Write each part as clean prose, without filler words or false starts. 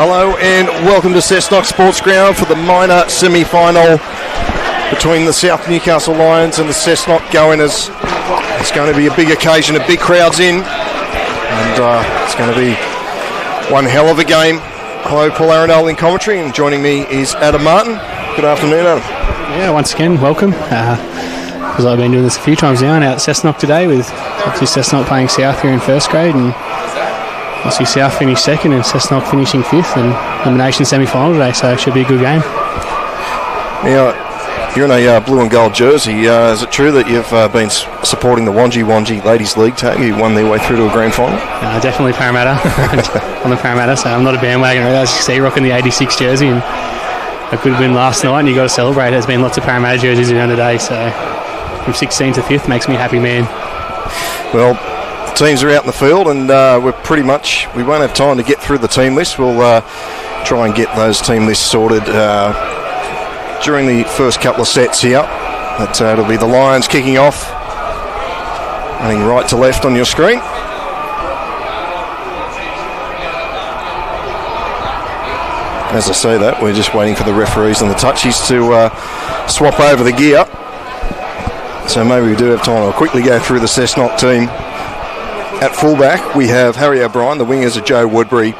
Hello and welcome to Cessnock Sports Ground for the minor semi-final between the South Newcastle Lions and the Cessnock Goannas. It's going to be a big occasion, a big crowd's in, and it's going to be one hell of a game. Hello, Paul Arundel in commentary, and joining me is Adam Martin. Good afternoon, Adam. Yeah, once again, welcome. Because I've been doing this a few times now, and out at Cessnock today with obviously Cessnock playing South here in first grade, and obviously South finished second and Cessnock finishing fifth, and Domination semi-final today, so it should be a good game. Now, you're in a blue and gold jersey. Is it true that you've been supporting the Wanji Ladies League team? You won their way through to a grand final? Definitely Parramatta. On the Parramatta, so I'm not a bandwagoner. As you see, rocking the 86 jersey, and a good win last night, and you've got to celebrate. There's been lots of Parramatta jerseys around today, so from 16 to 5th makes me a happy man. Well, teams are out in the field, and we won't have time to get through the team list. We'll try and get those team lists sorted during the first couple of sets here. But it'll be the Lions kicking off, running right to left on your screen. As I say that, we're just waiting for the referees and the touchies to swap over the gear. So maybe we do have time. I'll quickly go through the Cessnock team. At fullback, we have Harry O'Brien. The wingers are Joe Woodbury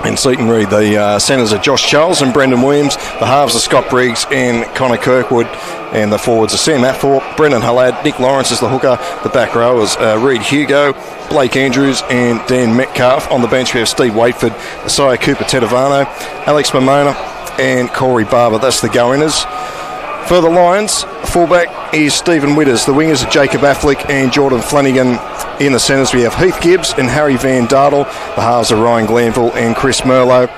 and Seaton Reid. The centres are Josh Charles and Brendan Williams. The halves are Scott Briggs and Connor Kirkwood. And the forwards are Sam Athorpe, Brendan Hallad, Nick Lawrence is the hooker. The back rowers Reid Hugo, Blake Andrews and Dan Metcalf. On the bench we have Steve Waitford, Isaiah Cooper-Tedovano, Alex Momona and Corey Barber. That's the Goannas. For the Lions, fullback is Stephen Witters. The wingers are Jacob Affleck and Jordan Flanagan. In the centres we have Heath Gibbs and Harry Van Dartle. The halves are Ryan Glanville and Chris Merlot.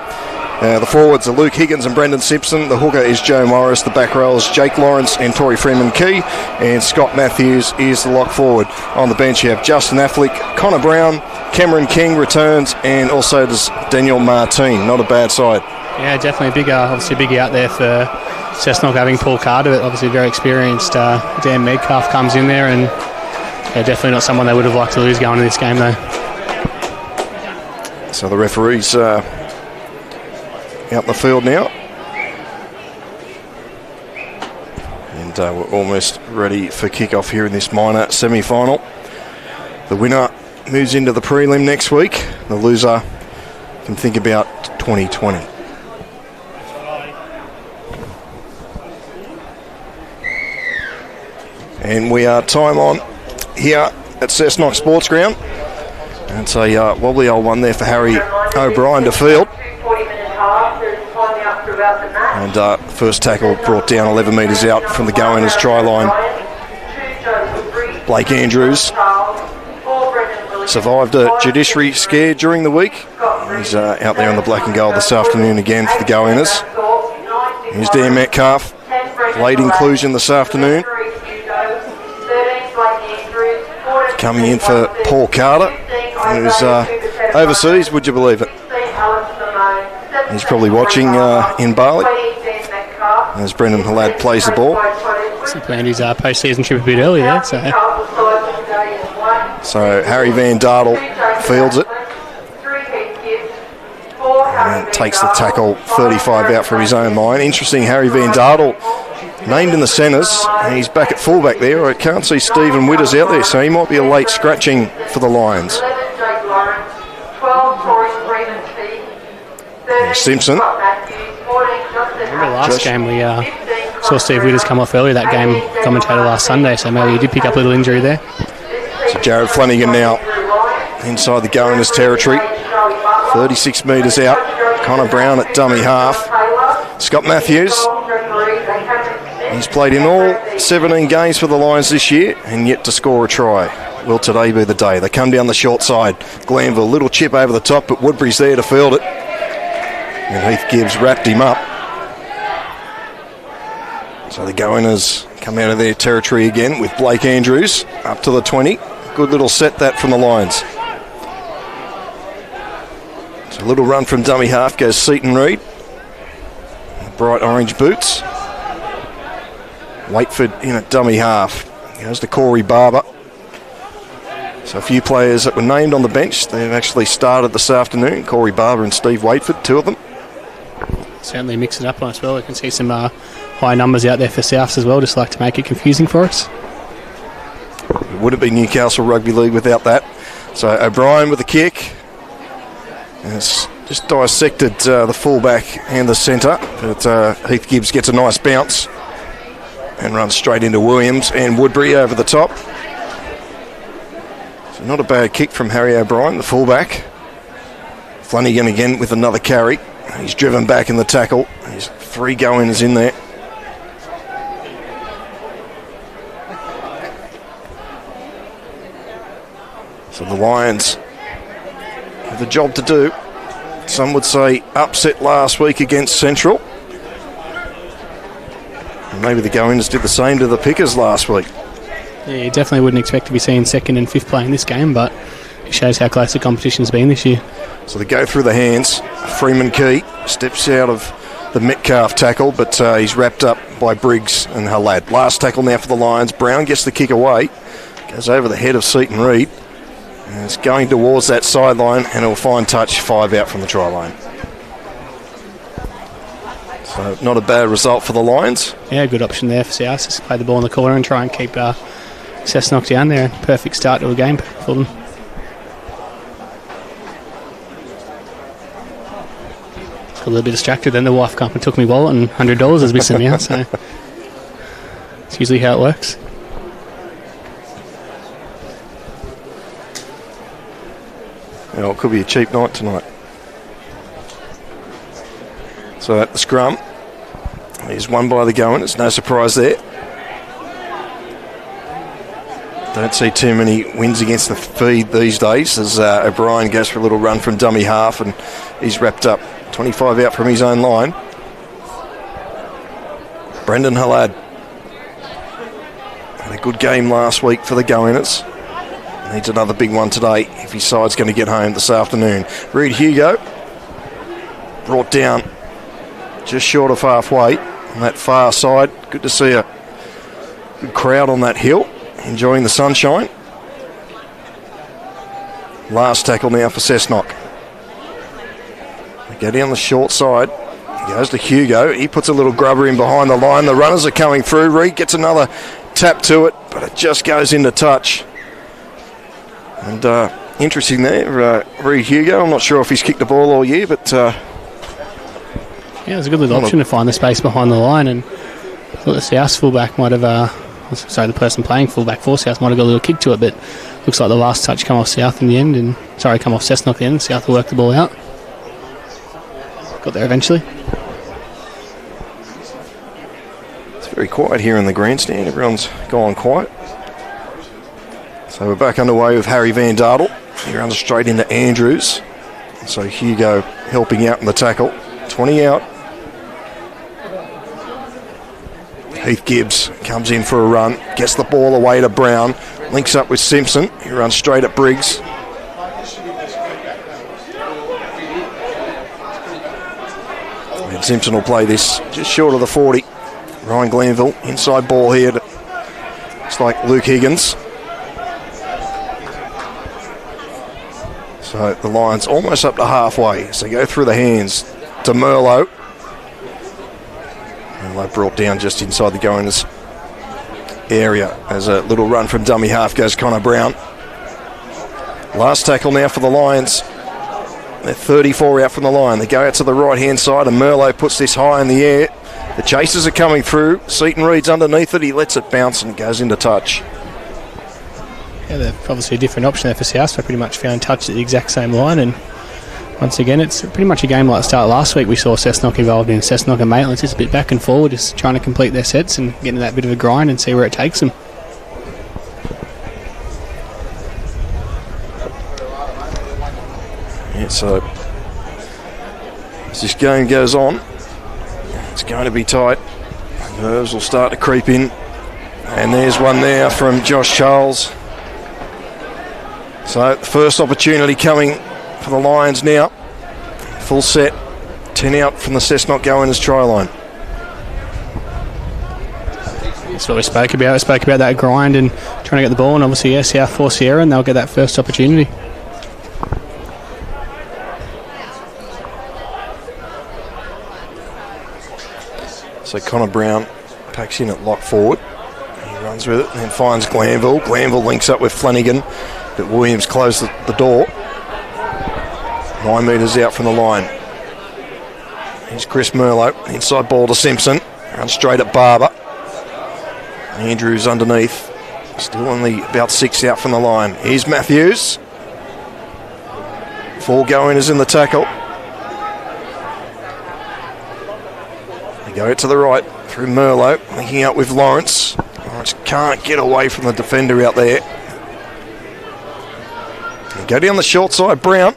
The forwards are Luke Higgins and Brendan Simpson. The hooker is Joe Morris. The back rowers Jake Lawrence and Tory Freeman Key. And Scott Matthews is the lock forward. On the bench you have Justin Affleck, Connor Brown, Cameron King returns, and also does Daniel Martin. Not a bad side. Yeah, definitely obviously a big out there for Cessnock having Paul Carter, obviously very experienced. Dan Metcalf comes in there, and definitely not someone they would have liked to lose going into this game though. So the referees out in the field now, and we're almost ready for kick-off here in this minor semi-final. The winner moves into the prelim next week. The loser can think about 2020. And we are time on here at Cessnock Sports Ground. And it's a wobbly old one there for Harry O'Brien to field. And first tackle brought down 11 metres out from the Goannas try line. Blake Andrews survived a judiciary scare during the week. He's out there in the black and gold this afternoon again for the Goannas. Here's Dan Metcalf, late inclusion this afternoon. Coming in for Paul Carter, who's overseas, would you believe it? He's probably watching in Bali as Brendan Hallad plays the ball. He planned his post-season trip a bit early there. So Harry Van Dartle fields it and takes the tackle 35 out from his own line. Interesting, Harry Van Dartle named in the centres, and he's back at fullback there. I can't see Stephen Witters out there, so he might be a late scratching for the Lions. Simpson. Remember last game we saw Steve Witters come off early, that game commentator last Sunday, so maybe he did pick up a little injury there. So Jared Flanagan now inside the Goannas territory, 36 metres out. Connor Brown at dummy half. Scott Matthews, he's played in all 17 games for the Lions this year and yet to score a try. Will today be the day? They come down the short side. Glanville, little chip over the top, but Woodbury's there to field it. And Heath Gibbs wrapped him up. So the Goannas come out of their territory again with Blake Andrews up to the 20. Good little set that from the Lions. So a little run from dummy half goes Seaton Reid. Bright orange boots. Waitford in at dummy half. Goes to Corey Barber. So a few players that were named on the bench, they've actually started this afternoon. Corey Barber and Steve Waitford, two of them. certainly mix it up on us well. We can see some high numbers out there for Souths as well, just like to make it confusing for us. It would have been Newcastle Rugby League without that. So O'Brien with the kick. And it's just dissected the fullback and the centre. But Heath Gibbs gets a nice bounce and runs straight into Williams and Woodbury over the top. So not a bad kick from Harry O'Brien, the fullback. Flanagan again with another carry. He's driven back in the tackle. There's 3 go-ins in there. So the Lions have a job to do. Some would say upset last week against Central. And maybe the go-ins did the same to the Pickers last week. Yeah, you definitely wouldn't expect to be seeing 2nd and 5th playing this game, but it shows how close the competition's been this year. So they go through the hands. Freeman Key steps out of the Metcalf tackle, but he's wrapped up by Briggs and Halad. Last tackle now for the Lions. Brown gets the kick away. Goes over the head of Seaton Reid. And it's going towards that sideline, and it'll find touch 5 out from the try line. So not a bad result for the Lions. Yeah, good option there for South. Just play the ball in the corner and try and keep Cessnock down there. Perfect start to a game for them. Got a little bit distracted, then the wife come and took me wallet and $100 as we sent me out, so it's usually how it works. Well, it could be a cheap night tonight. So at the scrum, he's won by the going. It's no surprise there. Don't see too many wins against the feed these days as O'Brien goes for a little run from dummy half and he's wrapped up 25 out from his own line. Brendan Halad had a good game last week for the go-inners. Needs another big one today if his side's going to get home this afternoon. Reid Hugo brought down just short of halfway on that far side. Good to see a good crowd on that hill enjoying the sunshine. Last tackle now for Cessnock. They go down the short side. He goes to Hugo. He puts a little grubber in behind the line. The runners are coming through. Reid gets another tap to it, but it just goes into touch. And interesting there, Reid Hugo. I'm not sure if he's kicked the ball all year, but yeah, it's a good little option to find the space behind the line. And I thought the South fullback might have, the person playing fullback for South might have got a little kick to it, but looks like the last touch come off South in the end, and come off Cessnock in the end. South will work the ball out. Got there eventually. It's very quiet here in the grandstand. Everyone's gone quiet. So we're back underway with Harry Van Dartle. He runs straight into Andrews. So Hugo helping out in the tackle. 20 out. Heath Gibbs comes in for a run. Gets the ball away to Brown. Links up with Simpson. He runs straight at Briggs. And Simpson will play this just short of the 40. Ryan Glanville, inside ball here. It's like Luke Higgins. So the Lions almost up to halfway. So go through the hands to Merlot. Merlot brought down just inside the goingers area as a little run from dummy half goes Connor Brown. Last tackle now for the Lions. They're 34 out from the line. They go out to the right hand side and Merlot puts this high in the air. The chasers are coming through. Seaton Reid's underneath it. He lets it bounce and it goes into touch. Yeah, they're obviously a different option there for South. They pretty much found touch at the exact same line, and once again, it's pretty much a game like the start last week. We saw Cessnock involved in. Cessnock and Maitland just a bit back and forward, just trying to complete their sets and getting that bit of a grind and see where it takes them. Yeah, so as this game goes on, it's going to be tight. Nerves will start to creep in, and there's one there from Josh Charles. So the first opportunity coming for the Lions now. Full set, 10 out from the Cessnock goingers try line. That's what we spoke about. We spoke about that grind and trying to get the ball, and obviously, yeah, South force the error, and they'll get that first opportunity. So Connor Brown packs in at lock forward. He runs with it and then finds Glanville. Glanville links up with Flanagan, but Williams closed the door. 9 metres out from the line. Here's Chris Merlot. Inside ball to Simpson. Runs straight at Barber. Andrews underneath. Still only about 6 out from the line. Here's Matthews. 4 go-inners in the tackle. They go to the right through Merlot, linking up with Lawrence. Lawrence can't get away from the defender out there. They go down the short side, Brown.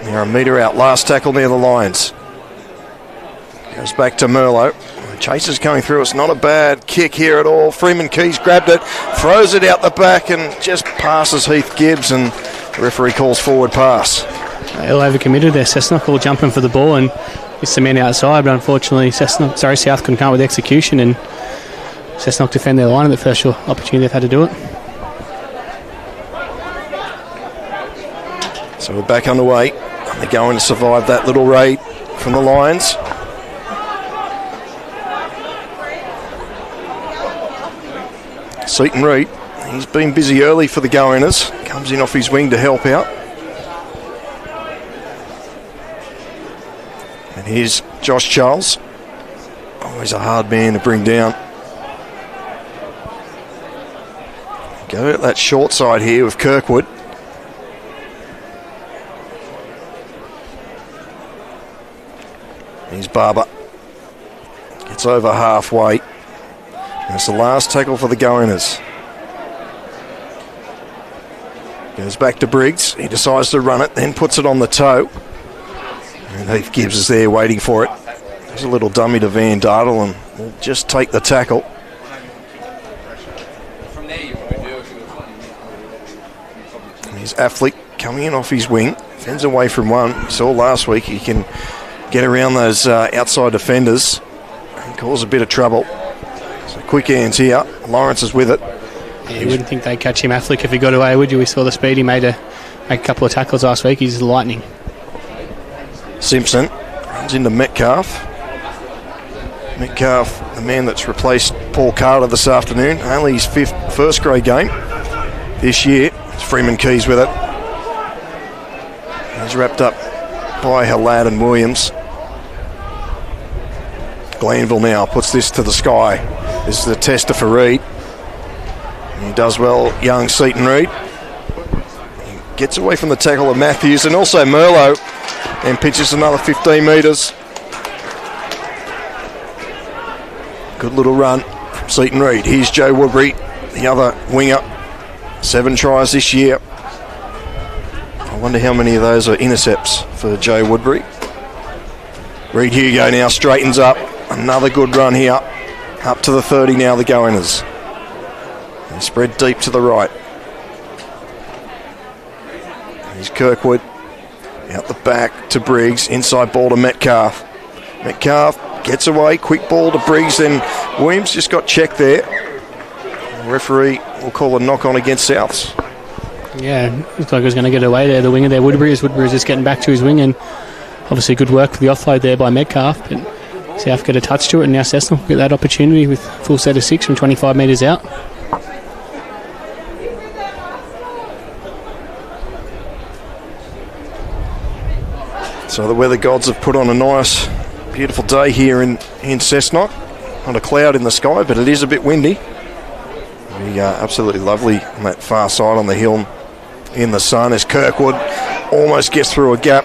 They're a metre out, last tackle near the lines. Goes back to Merlot. The chase is coming through. It's not a bad kick here at all. Freeman Keys grabbed it, throws it out the back and just passes Heath Gibbs, and the referee calls forward pass. All overcommitted there. Cessnock all jumping for the ball and it's the men outside, but unfortunately South couldn't come up with execution, and Cessnock defend their line at the first opportunity they've had to do it. So we're back underway. They're going to survive that little raid from the Lions. Seaton Reid, he's been busy early for the go-inners. Comes in off his wing to help out. And here's Josh Charles. Always a hard man to bring down. Go at that short side here with Kirkwood. Here's Barber. Gets over halfway. And it's the last tackle for the go-inners. Goes back to Briggs. He decides to run it, then puts it on the toe. And Heath Gibbs is there waiting for it. There's a little dummy to Van Dartle and will just take the tackle. And here's Affleck coming in off his wing. Fends away from one. You saw last week he can get around those outside defenders and cause a bit of trouble. So quick hands here. Lawrence is with it. Yeah, you wouldn't think they'd catch him, Affleck, if he got away, would you? We saw the speed. He made a couple of tackles last week. He's lightning. Simpson runs into Metcalf. Metcalf, the man that's replaced Paul Carter this afternoon. Only his first grade game this year. It's Freeman Keys with it. He's wrapped up by Halad and Williams. Glanville now puts this to the sky. This is the tester for Reid. He does well, young Seaton Reid. He gets away from the tackle of Matthews and also Merlot, and pitches another 15 metres. Good little run from Seaton Reid. Here's Joe Woodbury, the other winger. 7 tries this year. I wonder how many of those are intercepts for Joe Woodbury. Reid Hugo now straightens up. Another good run here. Up to the 30 now, the go-inners. They spread deep to the right. Here's Kirkwood. Out the back to Briggs. Inside ball to Metcalf. Metcalf gets away. Quick ball to Briggs. Then Williams just got checked there. The referee will call a knock on against Souths. Yeah, looked like he was going to get away there. The winger there, Woodbury's just getting back to his wing, and obviously good work for the offload there by Metcalf. But South get a touch to it, and now Cessnock will get that opportunity with full set of 6 from 25 metres out. So the weather gods have put on a nice, beautiful day here in Cessnock. Not a cloud in the sky, but it is a bit windy. Absolutely lovely on that far side on the hill in the sun as Kirkwood almost gets through a gap.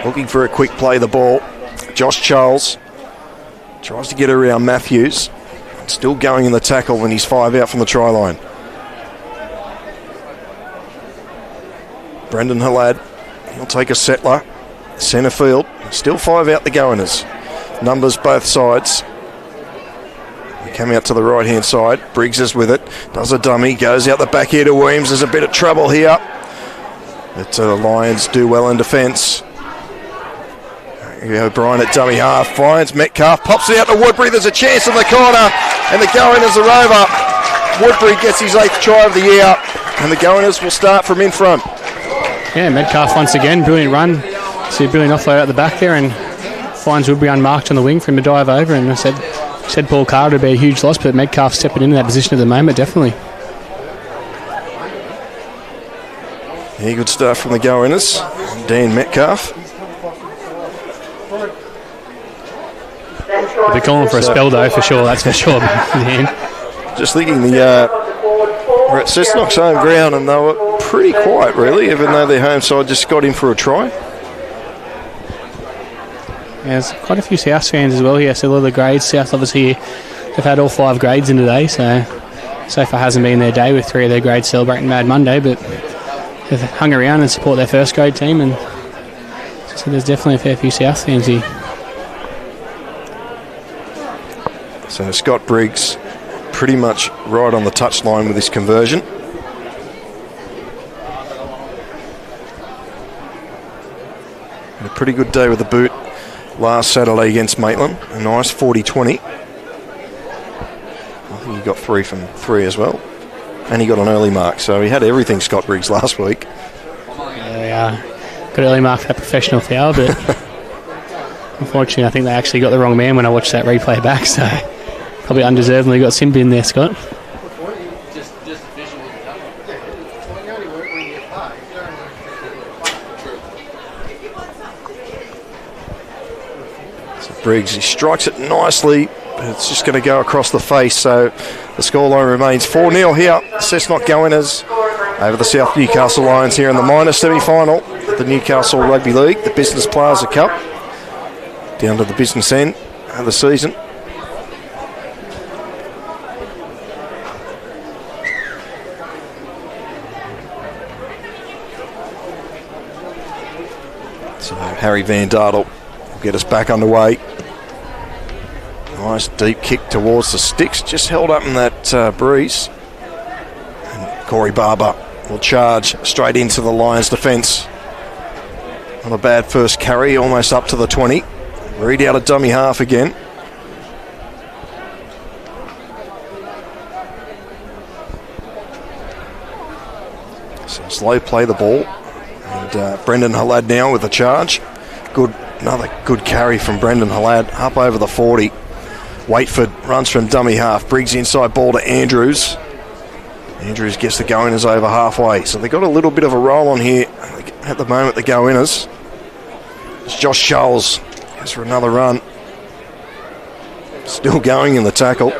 Looking for a quick play the ball. Josh Charles tries to get around Matthews. Still going in the tackle when he's 5 out from the try line. Brendan Halad, he'll take a settler. Centre field, still 5 out the go-inners. Numbers both sides. They come out to the right-hand side. Briggs is with it. Does a dummy. Goes out the back here to Williams. There's a bit of trouble here. But the Lions do well in defence. O'Brien at dummy half. Finds Metcalf. Pops it out to Woodbury. There's a chance in the corner. And the go-inners are over. Woodbury gets his 8th try of the year. And the go-inners will start from in front. Yeah, Metcalf once again, brilliant run. See a brilliant offload out the back there, and finds Woodbury unmarked on the wing for him to dive over. And I said Paul Carter would be a huge loss, but Metcalf stepping into that position at the moment, definitely. Yeah, good start from the go-inners. Dan Metcalf. They'll be calling for a spell though, for sure, that's for sure. Just thinking we're at Cessnock's home ground and they were pretty quiet really, even though their home side just got in for a try. Yeah, there's quite a few South fans as well here, so a lot of the grades. South obviously have had all 5 grades in today, so far hasn't been their day with 3 of their grades celebrating Mad Monday, but they've hung around and support their first grade team, and so there's definitely a fair few South fans here. So Scott Briggs pretty much right on the touchline with his conversion. And a pretty good day with the boot last Saturday against Maitland. A nice 40-20. I think he got 3 from 3 as well. And he got an early mark. So he had everything, Scott Briggs, last week. Yeah, got early mark for that professional foul, but unfortunately I think they actually got the wrong man when I watched that replay back, so probably undeservedly got Simba in there, Scott. So Briggs, he strikes it nicely, but it's just going to go across the face, so the scoreline remains 4-0 here. Cessnock go-inners over the South Newcastle Lions here in the minor semi-final of the Newcastle Rugby League, the Business Plaza Cup, down to the business end of the season. So Harry Van Dartel will get us back underway. Nice deep kick towards the sticks, just held up in that breeze. And Corey Barber will charge straight into the Lions defence. Not a bad first carry, almost up to the 20. Read out a dummy half again. So slow play the ball. And Brendan Halad now with a charge. Another good carry from Brendan Halad up over the 40. Waitford runs from dummy half. Briggs inside ball to Andrews. Andrews gets the go-inners over halfway. So they've got a little bit of a roll on here at the moment, the go-inners. It's Josh Charles goes for another run. Still going in the tackle.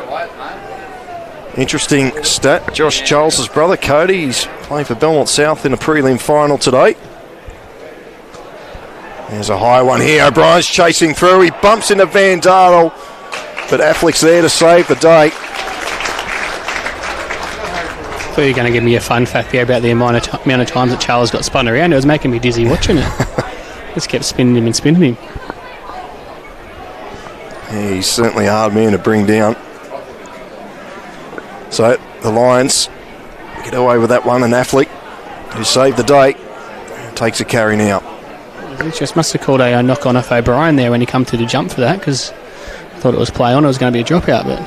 Interesting stat. Josh Charles' brother, Cody, he's playing for Belmont South in a prelim final today. There's a high one here. O'Brien's chasing through. He bumps into Van Dartel, but Affleck's there to save the day. I thought you were going to give me a fun fact there about the amount of times that Charles got spun around. It was making me dizzy watching it. Just kept spinning him and spinning him. Yeah, he's certainly a hard man to bring down. So the Lions get away with that one, and Affleck, who saved the day, takes a carry now. He just must have called a knock on off O'Brien there when he come to the jump for that, because I thought it was play on, it was going to be a dropout, but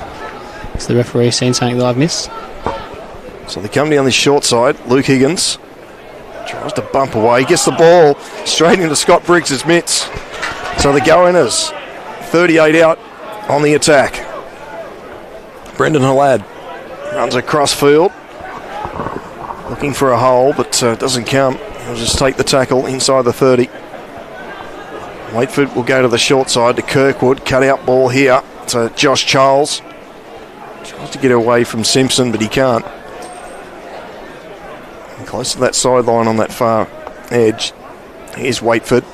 it's the referee seen something that I've missed. So they come down the short side. Luke Higgins tries to bump away, gets the ball straight into Scott Briggs' mitts. So the go-inners, 38 out on the attack. Brendan Halad runs across field, looking for a hole, but doesn't come. He'll just take the tackle inside the 30. Waitford will go to the short side to Kirkwood. Cut out ball here to Josh Charles. Tries to get away from Simpson, but he can't. And close to that sideline on that far edge. Here's Waitford.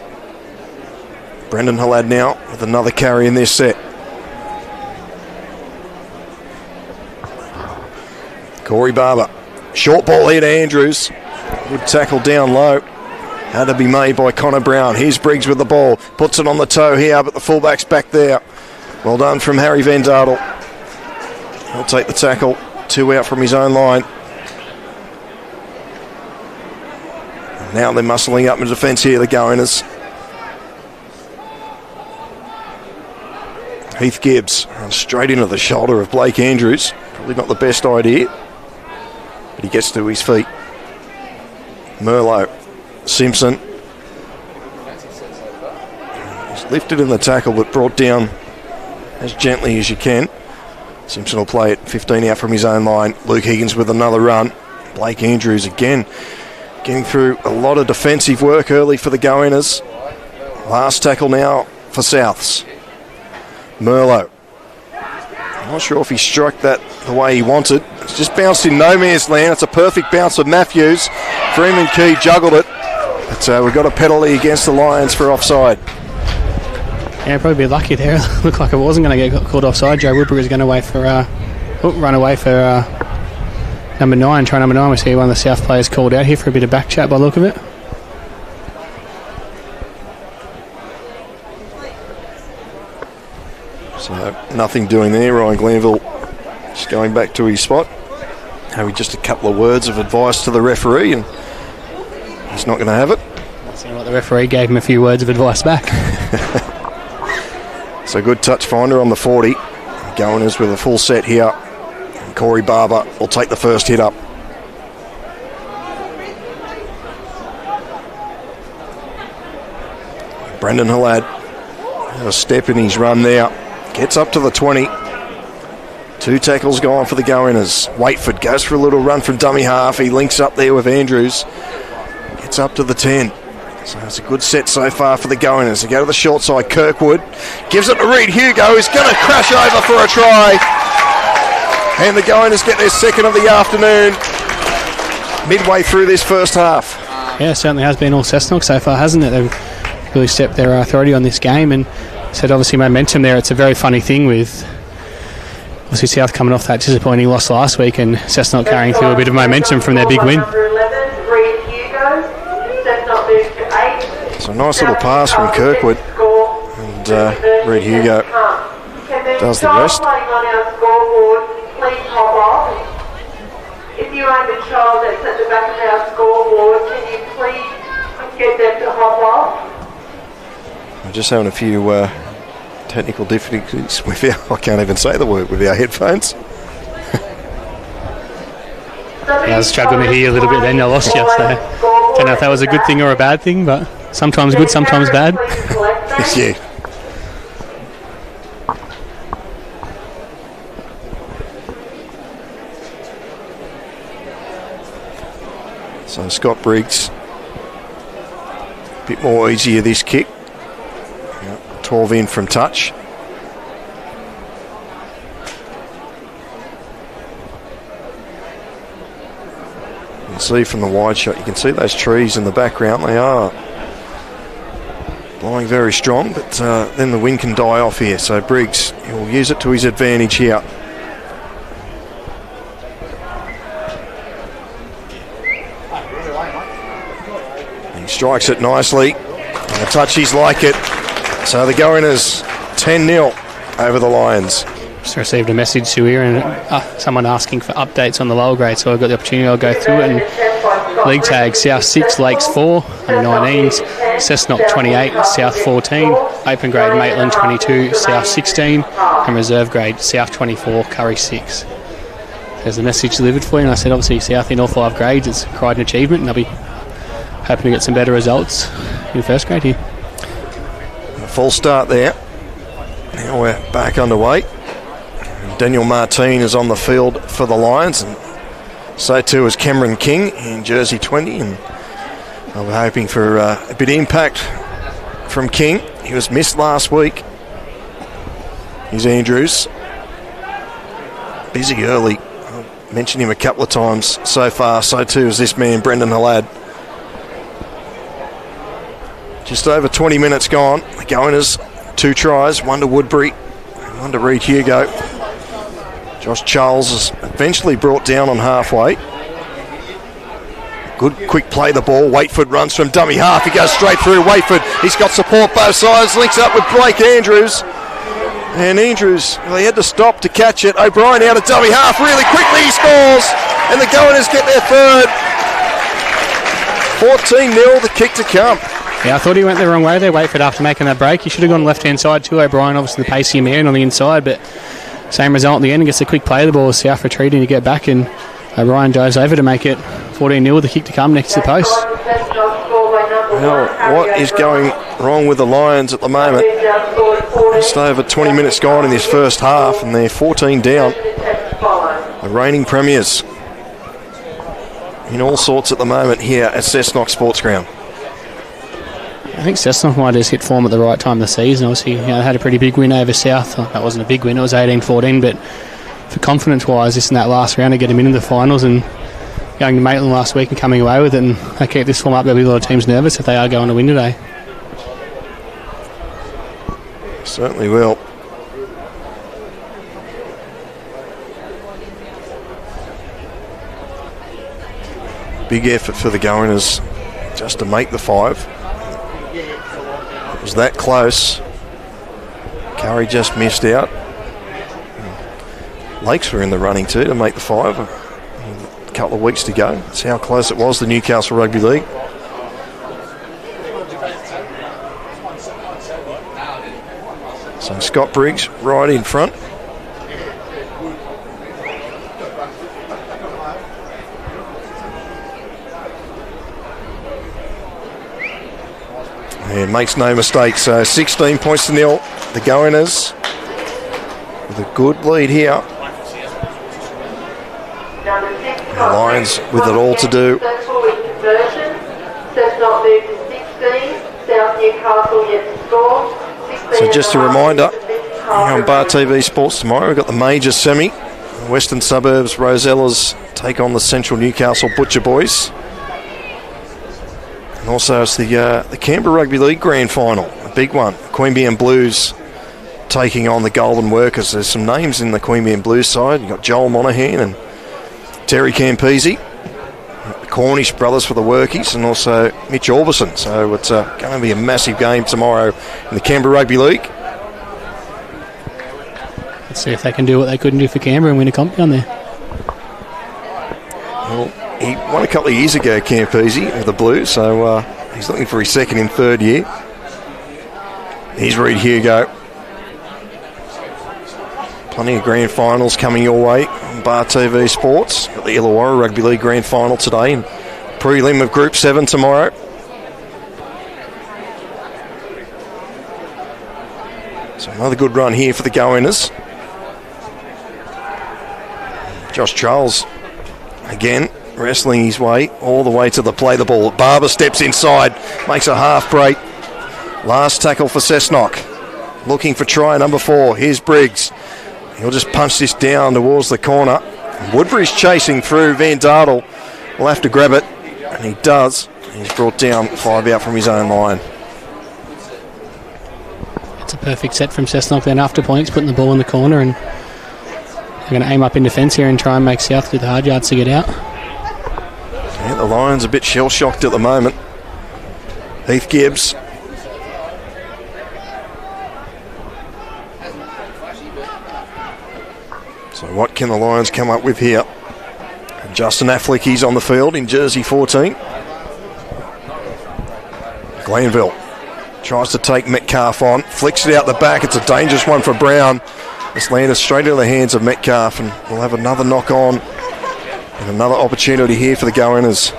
Brendan Halad now with another carry in this set. Corey Barber. Short ball here to Andrews. Good tackle down low. Had to be made by Connor Brown. Here's Briggs with the ball. Puts it on the toe here, but the fullback's back there. Well done from Harry Van Dartel. He'll take the tackle. 2 out from his own line. And now they're muscling up in defence here, the go-inners. Heath Gibbs runs straight into the shoulder of Blake Andrews. Probably not the best idea, but he gets to his feet. Merlot, Simpson, He's lifted in the tackle but brought down as gently as you can. Simpson will play it 15 out from his own line. Luke Higgins with another run. Blake Andrews again getting through a lot of defensive work early for the go-inners. Last tackle now for Souths. Merlot. I'm not sure if he struck that the way he wanted. It's just bounced in no man's land. It's a perfect bounce of Matthews. Freeman Key juggled it. But we've got a penalty against the Lions for offside. Yeah, probably be lucky there. Looked like it wasn't going to get called offside. Joe Woodbury was going to wait for run away for number 9. Try number 9. We see one of the South players called out here for a bit of back chat by the look of it. So nothing doing there. Ryan Glanville just going back to his spot. Maybe just a couple of words of advice to the referee, and he's not going to have it. It seemed like the referee gave him a few words of advice back. So good touch finder on the 40. Goiners with a full set here. And Corey Barber will take the first hit up. Brendan Halad had a step in his run there. Gets up to the 20. 2 tackles gone for the go-inners. Waitford goes for a little run from dummy half. He links up there with Andrews. Gets up to the 10. So it's a good set so far for the go-inners. They go to the short side. Kirkwood gives it to Reed Hugo, who's going to crash over for a try. And the go-inners get their second of the afternoon midway through this first half. Yeah, it certainly has been all Cessnock so far, hasn't it? They've really stepped their authority on this game and said obviously momentum there. It's a very funny thing with obviously South coming off that disappointing loss last week and Cessnock carrying through a bit of momentum from their big win. So a nice little pass from Kirkwood, and Reed Hugo does the rest. If you own the child that's at the back of our scoreboard, can you please get them to hop off? We're just having a few technical difficulties with our, I can't even say the word, with our headphones. I was struggling to hear a little bit then, I lost you, so don't know if that was a good thing or a bad thing, but sometimes good, sometimes bad. Yeah. So Scott Briggs, a bit more easier this kick. 12 in from touch. You can see from the wide shot, you can see those trees in the background. They are blowing very strong, but then the wind can die off here. So Briggs, he will use it to his advantage here. He strikes it nicely. And the touchies like it. So the go-inners 10-0 over the Lions. Just received a message to here and someone asking for updates on the lower grade, so I've got the opportunity. I'll go through it. And league tag: South 6, Lakes 4, under 19s, Cessnock 28, South 14, open grade Maitland 22, South 16, and reserve grade South 24, Curry 6. There's a message delivered for you, and I said obviously South in all 5 grades, it's quite an achievement, and they'll be hoping to get some better results in first grade here. A full start there. Now we're back underway. Daniel Martin is on the field for the Lions, and so too is Cameron King in jersey 20, and we're hoping for a bit of impact from King. He was missed last week. Here's Andrews. Busy early. I've mentioned him a couple of times so far. So too is this man, Brendan Halad. Just over 20 minutes gone. The go-inners, 2 tries, 1 to Woodbury, 1 to Reed Hugo. Josh Charles is eventually brought down on halfway. Good quick play the ball. Waitford runs from dummy half. He goes straight through. Waitford, he's got support both sides. Links up with Blake Andrews. And Andrews, well, he had to stop to catch it. O'Brien out of dummy half really quickly. He scores. And the go-inners get their third. 14-0, the kick to come. Yeah, I thought he went the wrong way there, Waitford, after making that break. He should have gone left-hand side too. O'Brien, obviously the pacier man on the inside, but same result in the end. He gets a quick play of the ball. South retreating to get back, and O'Brien dives over to make it 14-0 with the kick to come next to the post. Well, what is going wrong with the Lions at the moment? Just over 20 minutes gone in this first half, and they're 14 down. The reigning premiers in all sorts at the moment here at Cessnock Sports Ground. I think Cessnock might have just hit form at the right time of the season. Obviously, they had a pretty big win over South. That wasn't a big win, it was 18-14, but for confidence-wise, just in that last round to get them into the finals and going to Maitland last week and coming away with it, and they keep this form up, there'll be a lot of teams nervous if they are going to win today. Certainly will. Big effort for the Goaners just to make the 5. It was that close. Curry just missed out. Lakes were in the running too to make the 5. A couple of weeks to go. That's how close it was, the Newcastle Rugby League. So Scott Briggs right in front. And makes no mistake, so 16 points to 0. The Goaners with a good lead here. The Lions with it all to do. So just a reminder, on Bar TV Sports tomorrow, we've got the major semi. Western Suburbs Rosellas take on the Central Newcastle Butcher Boys. And also it's the Canberra Rugby League Grand Final, a big one. Queanbeyan Blues taking on the Golden Workers. There's some names in the Queanbeyan Blues side. You've got Joel Monaghan and Terry Campese, the Cornish brothers for the Workies, and also Mitch Orbison. So it's going to be a massive game tomorrow in the Canberra Rugby League. Let's see if they can do what they couldn't do for Canberra and win a comp down there. Well, he won a couple of years ago, Campese, with the Blues, so he's looking for his second and third year. Here's Reid Hugo. Plenty of grand finals coming your way on Bar TV Sports. Got the Illawarra Rugby League Grand Final today and prelim of Group 7 tomorrow. So another good run here for the Goaners. Josh Charles again wrestling his way all the way to the play the ball. Barber steps inside, makes a half break. Last tackle for Cessnock. Looking for try number 4. Here's Briggs. He'll just punch this down towards the corner. Woodbury's chasing through. Van Dartel will have to grab it, and he does. He's brought down 5 out from his own line. It's a perfect set from Cessnock then after points, putting the ball in the corner, and they're going to aim up in defence here and try and make South do the hard yards to get out. Yeah, the Lions a bit shell-shocked at the moment. Heath Gibbs. So what can the Lions come up with here? And Justin Affleck, he's on the field in jersey 14. Glanville tries to take Metcalf on, flicks it out the back. It's a dangerous one for Brown. It's landed straight into the hands of Metcalf, and we'll have another knock on and another opportunity here for the Goaners.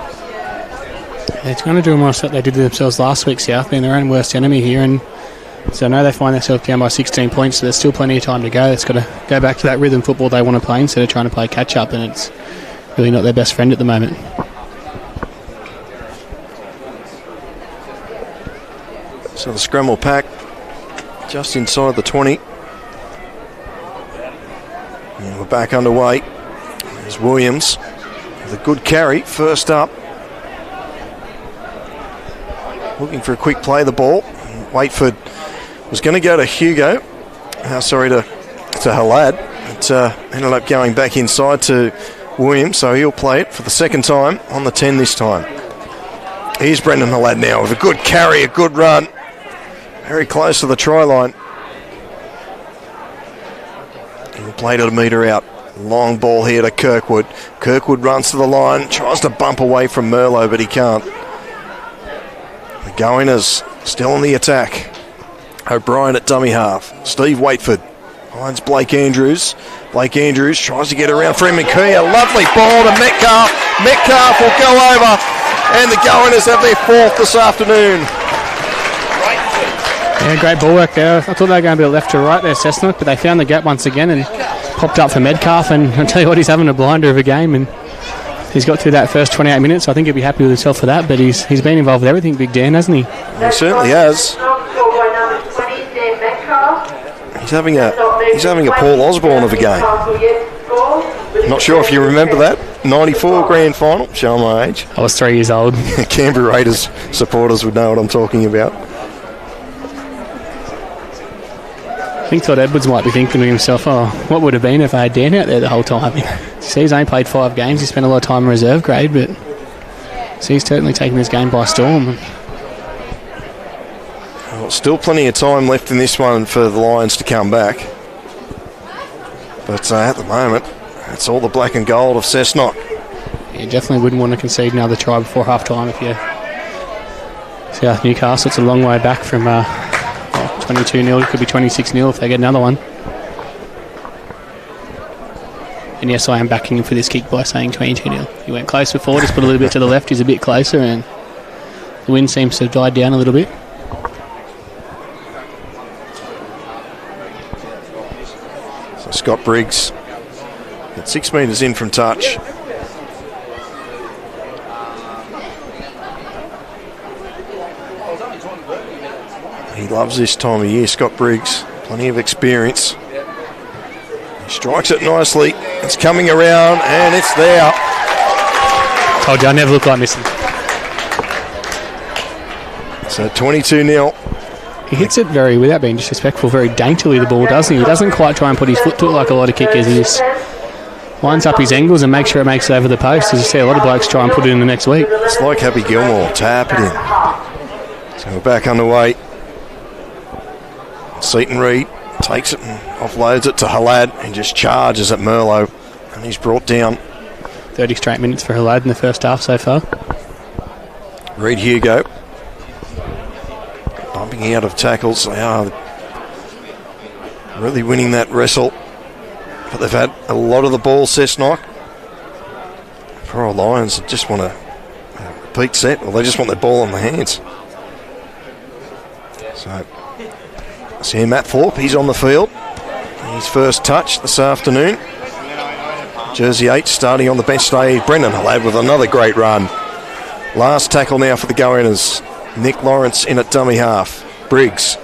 It's going to do almost what they did to themselves last week, South, being their own worst enemy here, and so now they find themselves down by 16 points, so there's still plenty of time to go. It's got to go back to that rhythm football they want to play instead of trying to play catch-up, and it's really not their best friend at the moment. So the scrum will pack just inside the 20. And we're back underway. There's Williams with a good carry, first up. Looking for a quick play of the ball. Waitford was going to go to Hugo. To Halad. It ended up going back inside to Williams, so he'll play it for the second time on the 10 this time. Here's Brendan Halad now with a good carry, a good run. Very close to the try line. He'll play it a metre out. Long ball here to Kirkwood. Kirkwood runs to the line, tries to bump away from Merlot, but he can't. The Goaners still on the attack. O'Brien at dummy half. Steve Waitford finds Blake Andrews. Blake Andrews tries to get around Fred McKee. A lovely ball to Metcalf. Metcalf will go over And the Goaners have their 4th this afternoon. Yeah, great ball work there. I thought they were going to be left to right there, Cessnock, but they found the gap once again and popped up for Metcalf. And I'll tell you what, he's having a blinder of a game, and he's got through that first 28 minutes. I think he'll be happy with himself for that, but he's been involved with everything, Big Dan, hasn't he? He certainly has. He's having a Paul Osborne of a game. Not sure if you remember that 94 grand final. Show my age. I was 3 years old. Canberra Raiders supporters would know what I'm talking about. I think Todd Edwards might be thinking to himself, oh, what would have been if I had Dan out there the whole time? See, he's only played 5 games. He spent a lot of time in reserve grade, but he's certainly taken this game by storm. Well, still plenty of time left in this one for the Lions to come back. But at the moment, it's all the black and gold of Cessnock. You definitely wouldn't want to concede another try before half-time if you're South Newcastle. It's a long way back from 22-0. It could be 26-0 if they get another one. And yes, I am backing him for this kick by saying 22-0. He went close before, just put a little bit to the left. He's a bit closer, and the wind seems to have died down a little bit. So Scott Briggs at 6 metres in from touch. He loves this time of year, Scott Briggs. Plenty of experience. He strikes it nicely. It's coming around and it's there. Told you I never look like missing. So 22-0. He hits it without being disrespectful, very daintily the ball, doesn't he? He doesn't quite try and put his foot to it like a lot of kickers. He just lines up his angles and makes sure it makes it over the post. As you see, a lot of blokes try and put it in the next week. It's like Happy Gilmore, tap it in. So we're back underway. Seaton Reid takes it and offloads it to Halad and just charges at Merlot, and he's brought down. 30 straight minutes for Halad in the first half so far. Reid Hugo bumping out of tackles. They are really winning that wrestle, but they've had a lot of the ball, Cessnock. Poor old Lions just want a repeat set, or they just want their ball on the hands. So see Matt Thorpe, he's on the field. His first touch this afternoon. Jersey 8 starting on the bench today. Brendan Halad with another great run. Last tackle now for the Goaners. Nick Lawrence in at dummy half. Briggs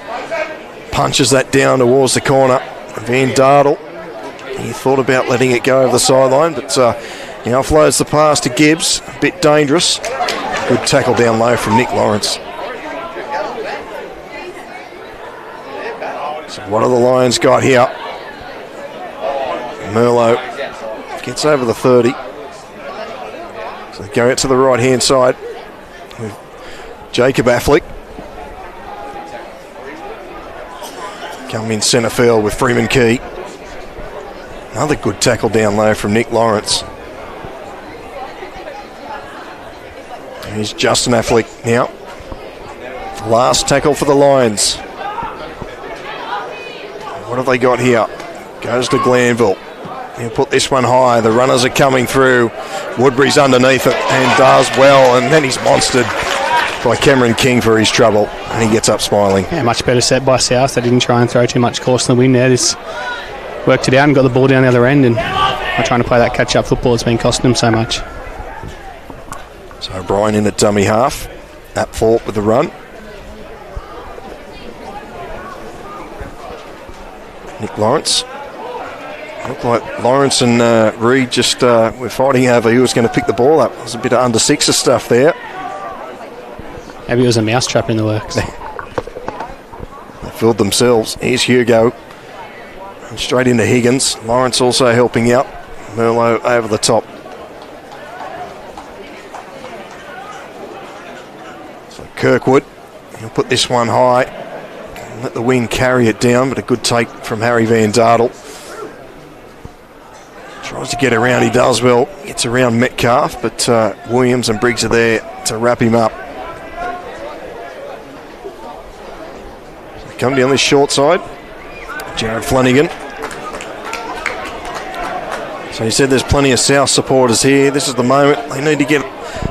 punches that down towards the corner. Van Dartle, he thought about letting it go over the sideline, but he offloads the pass to Gibbs. A bit dangerous. Good tackle down low from Nick Lawrence. So what have the Lions got here? Merlot gets over the 30. So they go out to the right-hand side with Jacob Affleck. Come in centre field with Freeman Key. Another good tackle down low from Nick Lawrence. Here's Justin Affleck now. Last tackle for the Lions. What have they got here? Goes to Glanville. He'll put this one high. The runners are coming through. Woodbury's underneath it and does well. And then he's monstered by Cameron King for his trouble. And he gets up smiling. Yeah, much better set by South. They didn't try and throw too much caution in the wind there. Just worked it out and got the ball down the other end. And by trying to play that catch-up football, it's been costing them so much. So O'Brien in at dummy half. Apthorpe with the run. Nick Lawrence. Looked like Lawrence and Reid just were fighting over who was going to pick the ball up. There's a bit of under-sixer stuff there. Maybe it was a mousetrap in the works. They filled themselves. Here's Hugo. And straight into Higgins. Lawrence also helping out. Merlot over the top. So Kirkwood, he'll put this one high. Let the wind carry it down, but a good take from Harry Van Dartle. Tries to get around, he does well. Gets around Metcalf, but Williams and Briggs are there to wrap him up. So they come down this short side. Jared Flanagan. So he said there's plenty of South supporters here. This is the moment. They need to get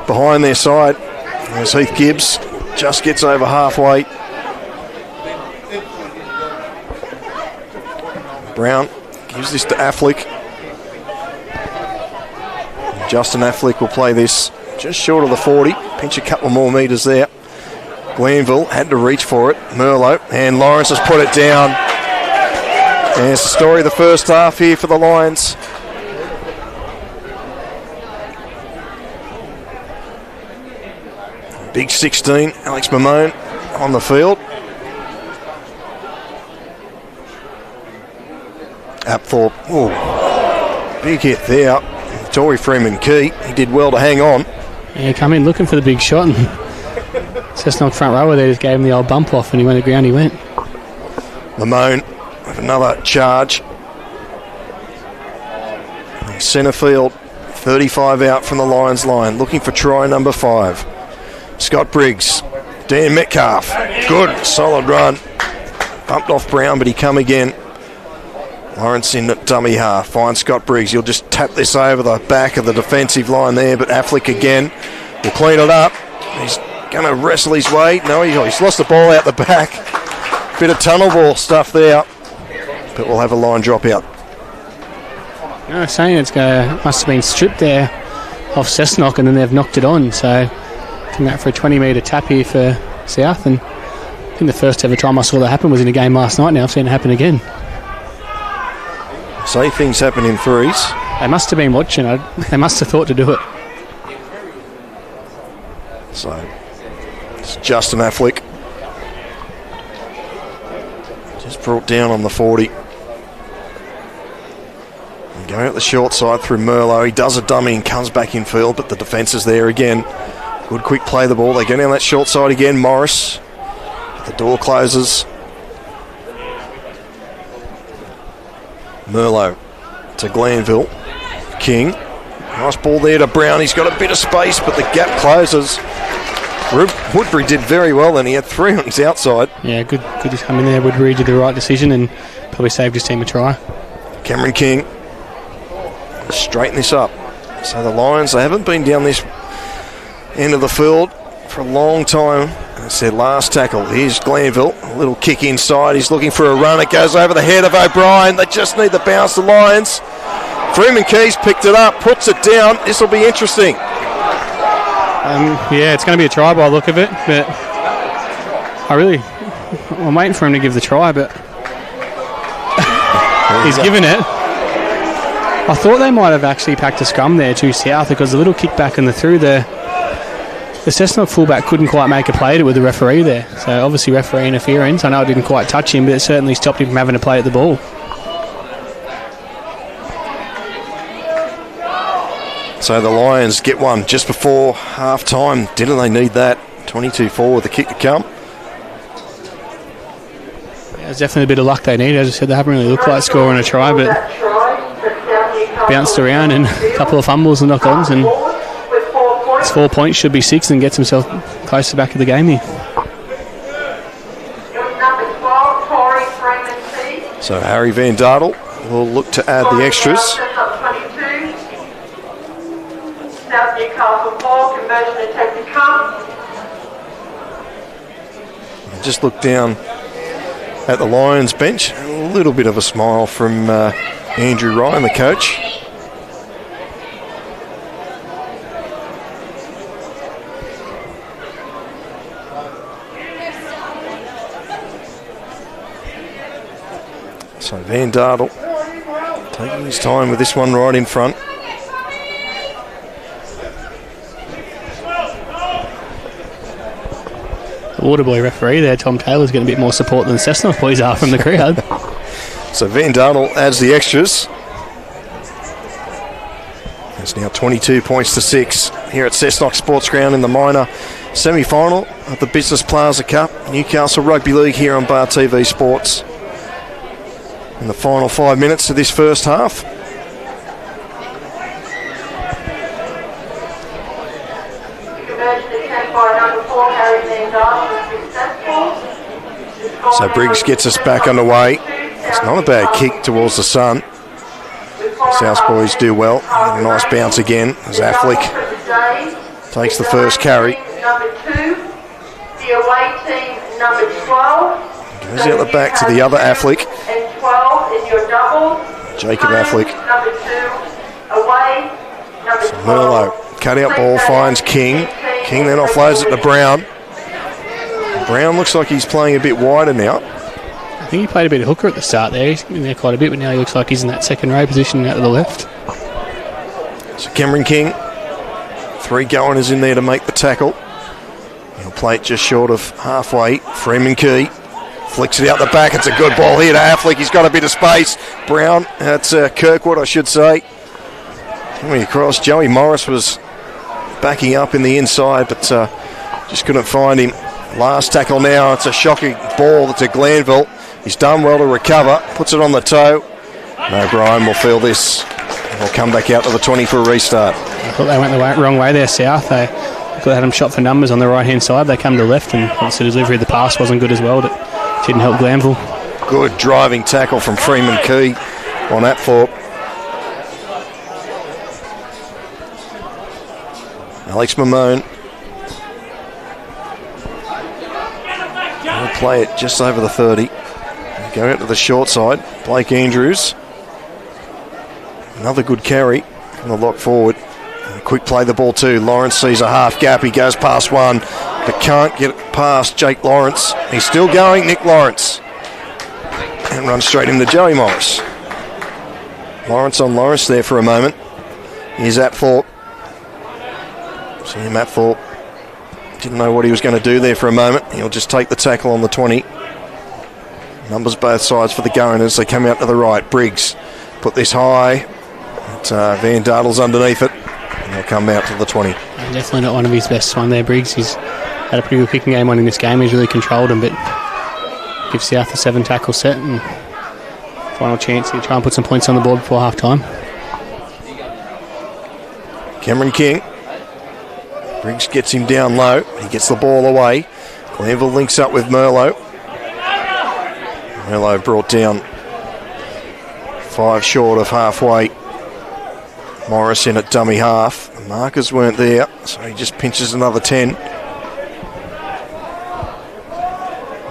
behind their side. As Heath Gibbs just gets over halfway. Brown gives this to Affleck. Justin Affleck will play this just short of the 40. Pinch a couple more metres there. Glanville had to reach for it. Merlot and Lawrence has put it down. And it's the story of the first half here for the Lions. Big 16, Alex Mamone on the field. Apthorpe, big hit there. Tory Freeman-Key, he did well to hang on. Yeah, come in looking for the big shot, and Cessnock front rower there just gave him the old bump off, and he went to the ground, he went. Lamone with another charge. Centre field, 35 out from the Lions line, looking for try number 5. Scott Briggs, Dan Metcalf, good, solid run. Bumped off Brown, but he come again. Lawrence in at dummy half, finds Scott Briggs. He'll just tap this over the back of the defensive line there, but Affleck again will clean it up. He's going to wrestle his way. No, he's lost the ball out the back. Bit of tunnel ball stuff there, but we'll have a line drop out. I was saying must have been stripped there off Cessnock, and then they've knocked it on, so come out for a 20-metre tap here for South, and I think the first ever time I saw that happen was in a game last night. Now I've seen it happen again. Say things happen in threes. They must have been watching. They must have thought to do it. So it's Justin Affleck. Just brought down on the 40. And going out the short side through Merlot. He does a dummy and comes back in field, but the defence is there again. Good quick play the ball. They go down that short side again. Morris. The door closes. Merlot to Glanville. King. Nice ball there to Brown. He's got a bit of space, but the gap closes. Woodbury did very well, and he had 3 on his outside. Yeah, good to come in there. Woodbury did the right decision and probably saved his team a try. Cameron King. Straighten this up. So the Lions, they haven't been down this end of the field for a long time. It's their last tackle. Here's Glanville. A little kick inside. He's looking for a run. It goes over the head of O'Brien. They just need the bounce, the Lions. Freeman-Key's picked it up, puts it down. This will be interesting. Yeah, it's going to be a try by the look of it, but I'm waiting for him to give the try, but he's given it. I thought they might have actually packed a scrum there to South, because the little kick back and the Cessnock fullback couldn't quite make a play at it with the referee there. So obviously referee interference. I know it didn't quite touch him, but it certainly stopped him from having a play at the ball. So the Lions get one just before half time. Didn't they need that? 22-4 with the kick to come. Yeah, it's definitely a bit of luck they need. As I said, they haven't really looked like scoring a try, but bounced around and a couple of fumbles and knock-ons, and it's 4 points, should be 6, and gets himself close to the back of the game here. So Harry Van Dartel will look to add the extras. South Newcastle 4, conversion attempt to come. Just look down at the Lions bench. A little bit of a smile from Andrew Ryan, the coach. So Van Dartel taking his time with this one right in front. The Waterboy referee there, Tom Taylor's getting a bit more support than the Cessnock boys are from the crowd. So Van Dartel adds the extras. It's now 22 points to 6 here at Cessnock Sports Ground in the minor semi-final of the Business Plaza Cup, Newcastle Rugby League here on Bar TV Sports. In the final 5 minutes of this first half. So Briggs gets us back underway. It's not a bad kick towards the sun. South boys do well. A nice bounce again as Affleck takes the first carry. Number 2, the away team, number 12. Goes out the back to the other Affleck. And 12 in your double. Jacob Affleck. Number 2, away, number 12. Merlot, cut out ball, finds King. King then offloads it to Brown. Brown looks like he's playing a bit wider now. I think he played a bit of hooker at the start there. He's been there quite a bit, but now he looks like he's in that second row position out to the left. So Cameron King, 3 Goaners in there to make the tackle. He'll play it just short of halfway. Freeman Key flicks it out the back. It's a good ball here to Affleck. He's got a bit of space. Brown, that's Kirkwood, I should say. Coming across, Joey Morris was backing up in the inside, but just couldn't find him. Last tackle now. It's a shocking ball to Glanville. He's done well to recover. Puts it on the toe. And O'Brien will feel this. He'll come back out to the 20 for a restart. I thought they went the wrong way there, South. They had him shot for numbers on the right-hand side. They come to the left, and obviously the delivery of the pass wasn't good as well. It didn't help Glanville. Good driving tackle from Freeman Key on Apthorpe. Alex Mamone. He'll play it just over the 30. Go out to the short side. Blake Andrews. Another good carry from the lock forward. And a quick play the ball too. Lawrence sees a half gap. He goes past one, but can't get it past Jake Lawrence. He's still going, Nick Lawrence. And runs straight into Joey Morris. Lawrence on Lawrence there for a moment. Here's Apthorpe. See him, Apthorpe. Didn't know what he was going to do there for a moment. He'll just take the tackle on the 20. Numbers both sides for the Goaners. They come out to the right. Briggs put this high. Van Dartle's underneath it. And they'll come out to the 20. Definitely not one of his best one there, Briggs. He's had a pretty good kicking game on in this game. He's really controlled him, but gives South a 7 tackle set and final chance to try and put some points on the board before half time. Cameron King. Briggs gets him down low. He gets the ball away. Glanville links up with Merlot. Merlot brought down 5 short of halfway. Morris in at dummy half. The markers weren't there, so he just pinches another 10.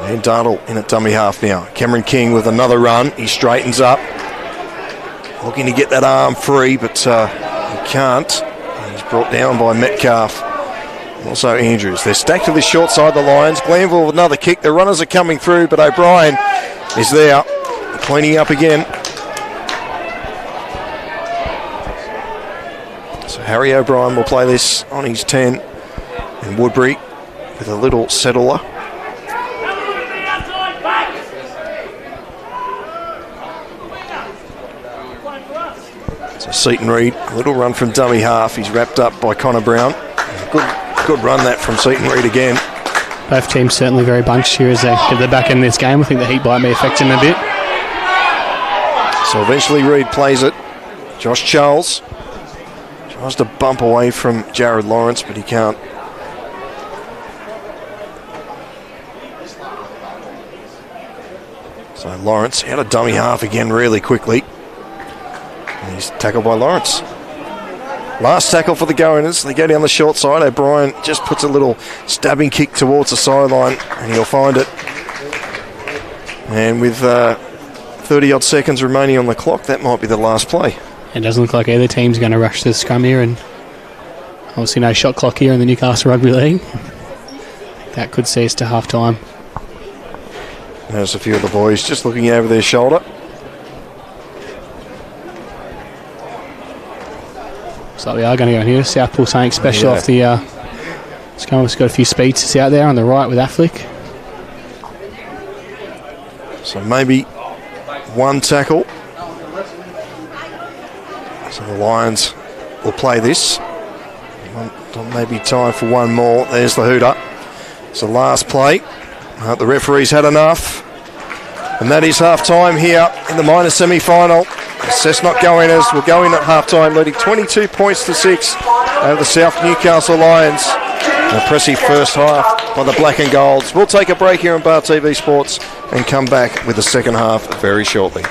And Dartle in at dummy half now. Cameron King with another run. He straightens up. Looking to get that arm free, but he can't. He's brought down by Metcalf. Also Andrews. They're stacked to the short side of the Lions. Glanville with another kick. The runners are coming through, but O'Brien is there. Cleaning up again. So Harry O'Brien will play this on his 10. And Woodbury with a little settler. So Seaton Reid, a little run from dummy half. He's wrapped up by Connor Brown. Good run that from Seaton Reid again. Both teams certainly very bunched here as they get the back end of this game. I think the heat might be affecting them a bit. So eventually Reid plays it. Josh Charles tries to bump away from Jared Lawrence, but he can't. So Lawrence out of dummy half again really quickly. And he's tackled by Lawrence. Last tackle for the Goaners. They go down the short side. O'Brien just puts a little stabbing kick towards the sideline, and he'll find it. And with 30-odd seconds remaining on the clock, that might be the last play. It doesn't look like either team's going to rush to the scrum here, and obviously no shot clock here in the Newcastle Rugby League. That could see us to half-time. There's a few of the boys just looking over their shoulder. So we are going to go in here. Southpool something special off the scrum. It's got a few speeds out there on the right with Affleck. So maybe one tackle. So the Lions will play this. Maybe time for one more. There's the hooter. It's the last play. The referee's had enough. And that is half-time here in the minor semi-final. The Cessnock Goaners will go in at half-time, leading 22 points to 6 over the South Newcastle Lions. An impressive first half by the Black and Golds. We'll take a break here on Bar TV Sports and come back with the second half very shortly.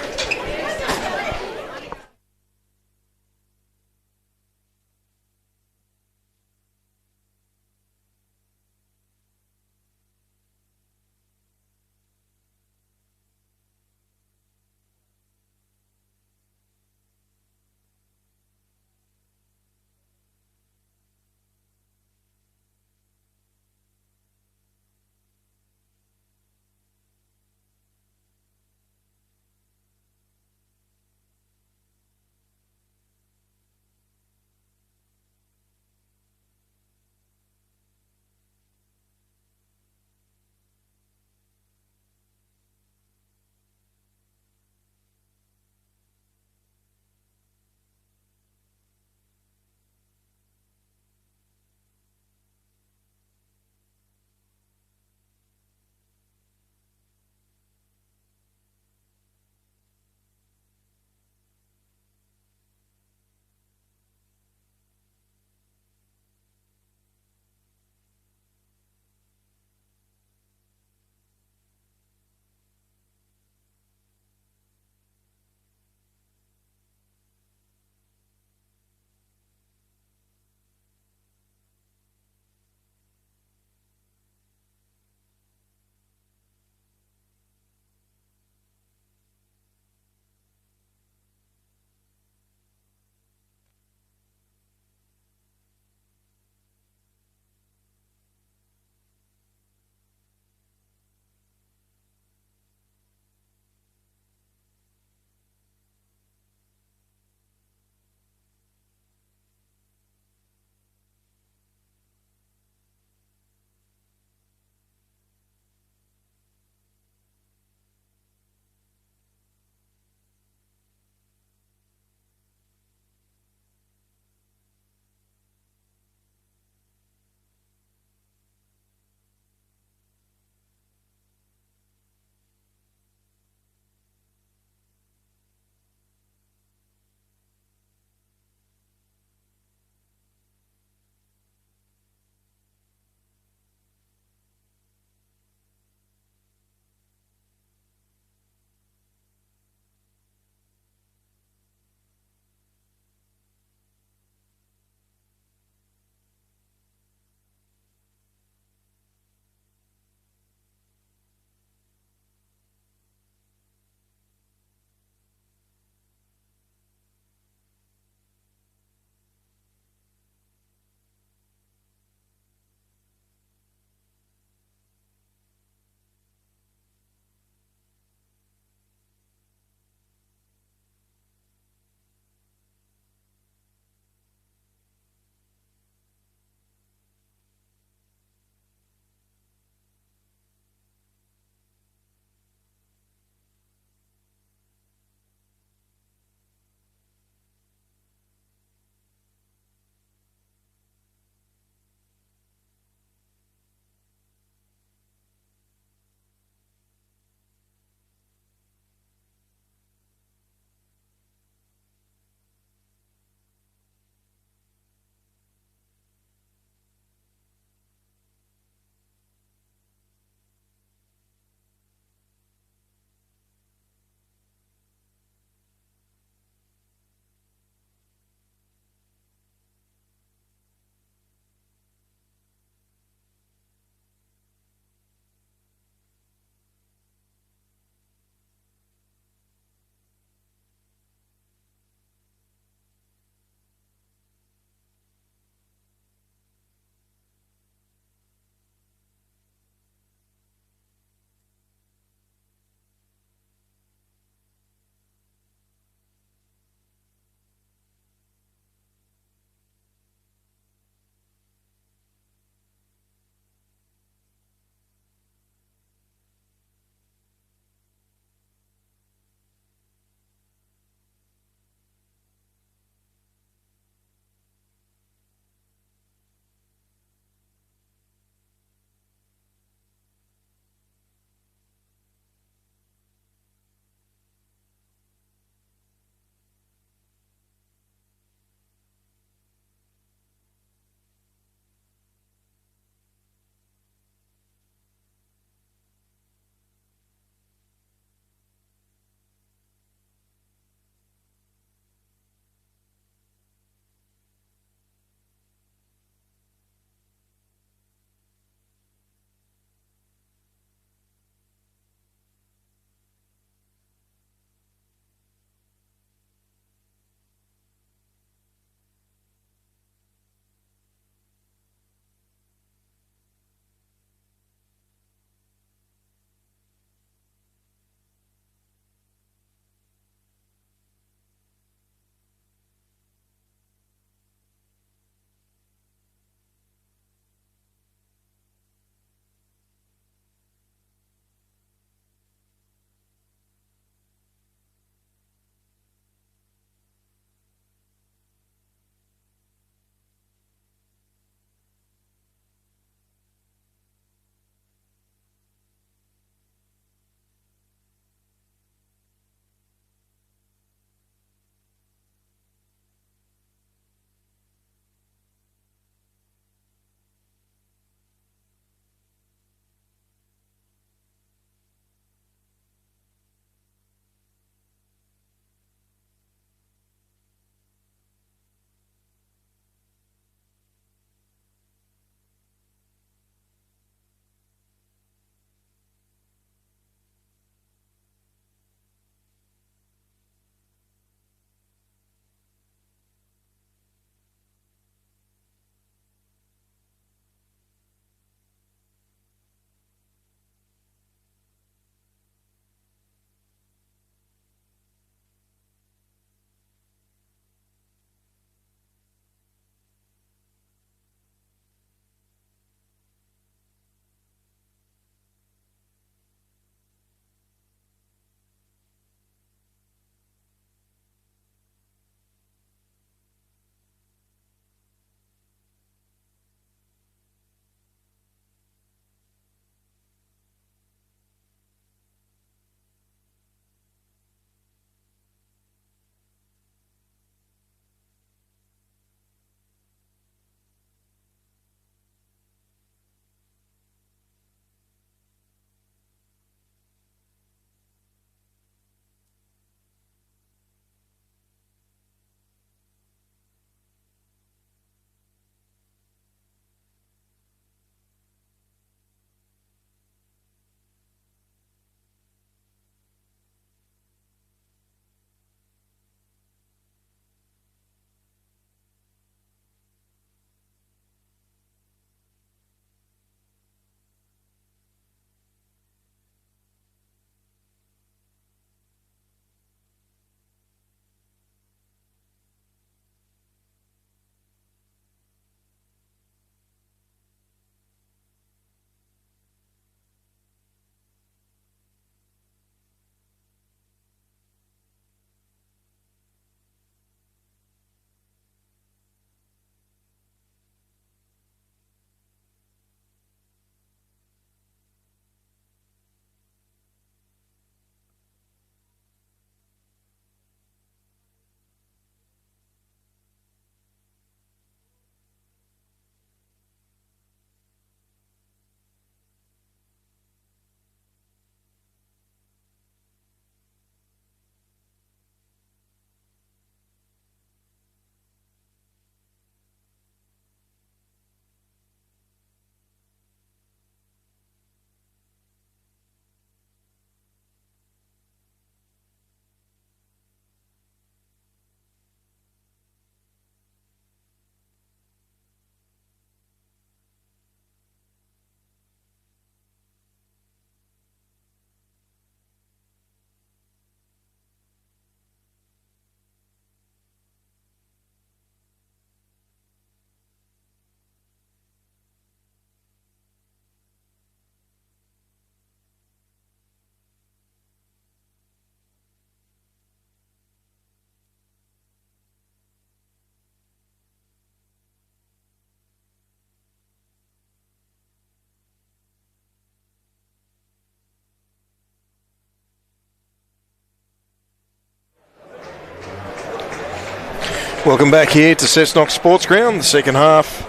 Welcome back here to Cessnock Sports Ground, the second half.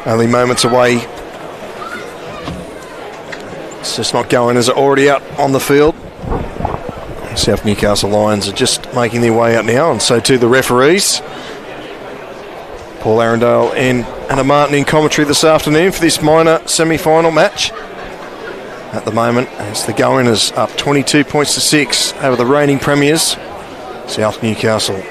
Only moments away. Cessnock Goannas are already out on the field. South Newcastle Lions are just making their way out now, and so too the referees. Paul Arundale and Anna Martin in commentary this afternoon for this minor semi-final match. At the moment, it's the Goannas up 22 points to 6 over the reigning premiers, South Newcastle.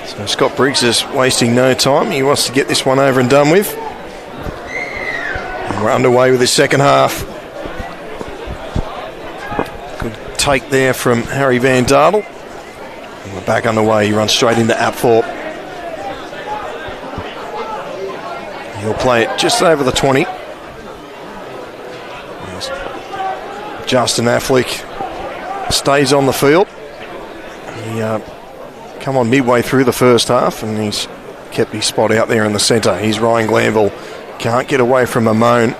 So Scott Briggs is wasting no time. He wants to get this one over and done with. And we're underway with the second half. Good take there from Harry Van Dartle. And we're back underway. He runs straight into Apthorpe. He'll play it just over the 20. Justin Affleck stays on the field. He come on midway through the first half, and he's kept his spot out there in the centre. He's Ryan Glanville. Can't get away from Mamone.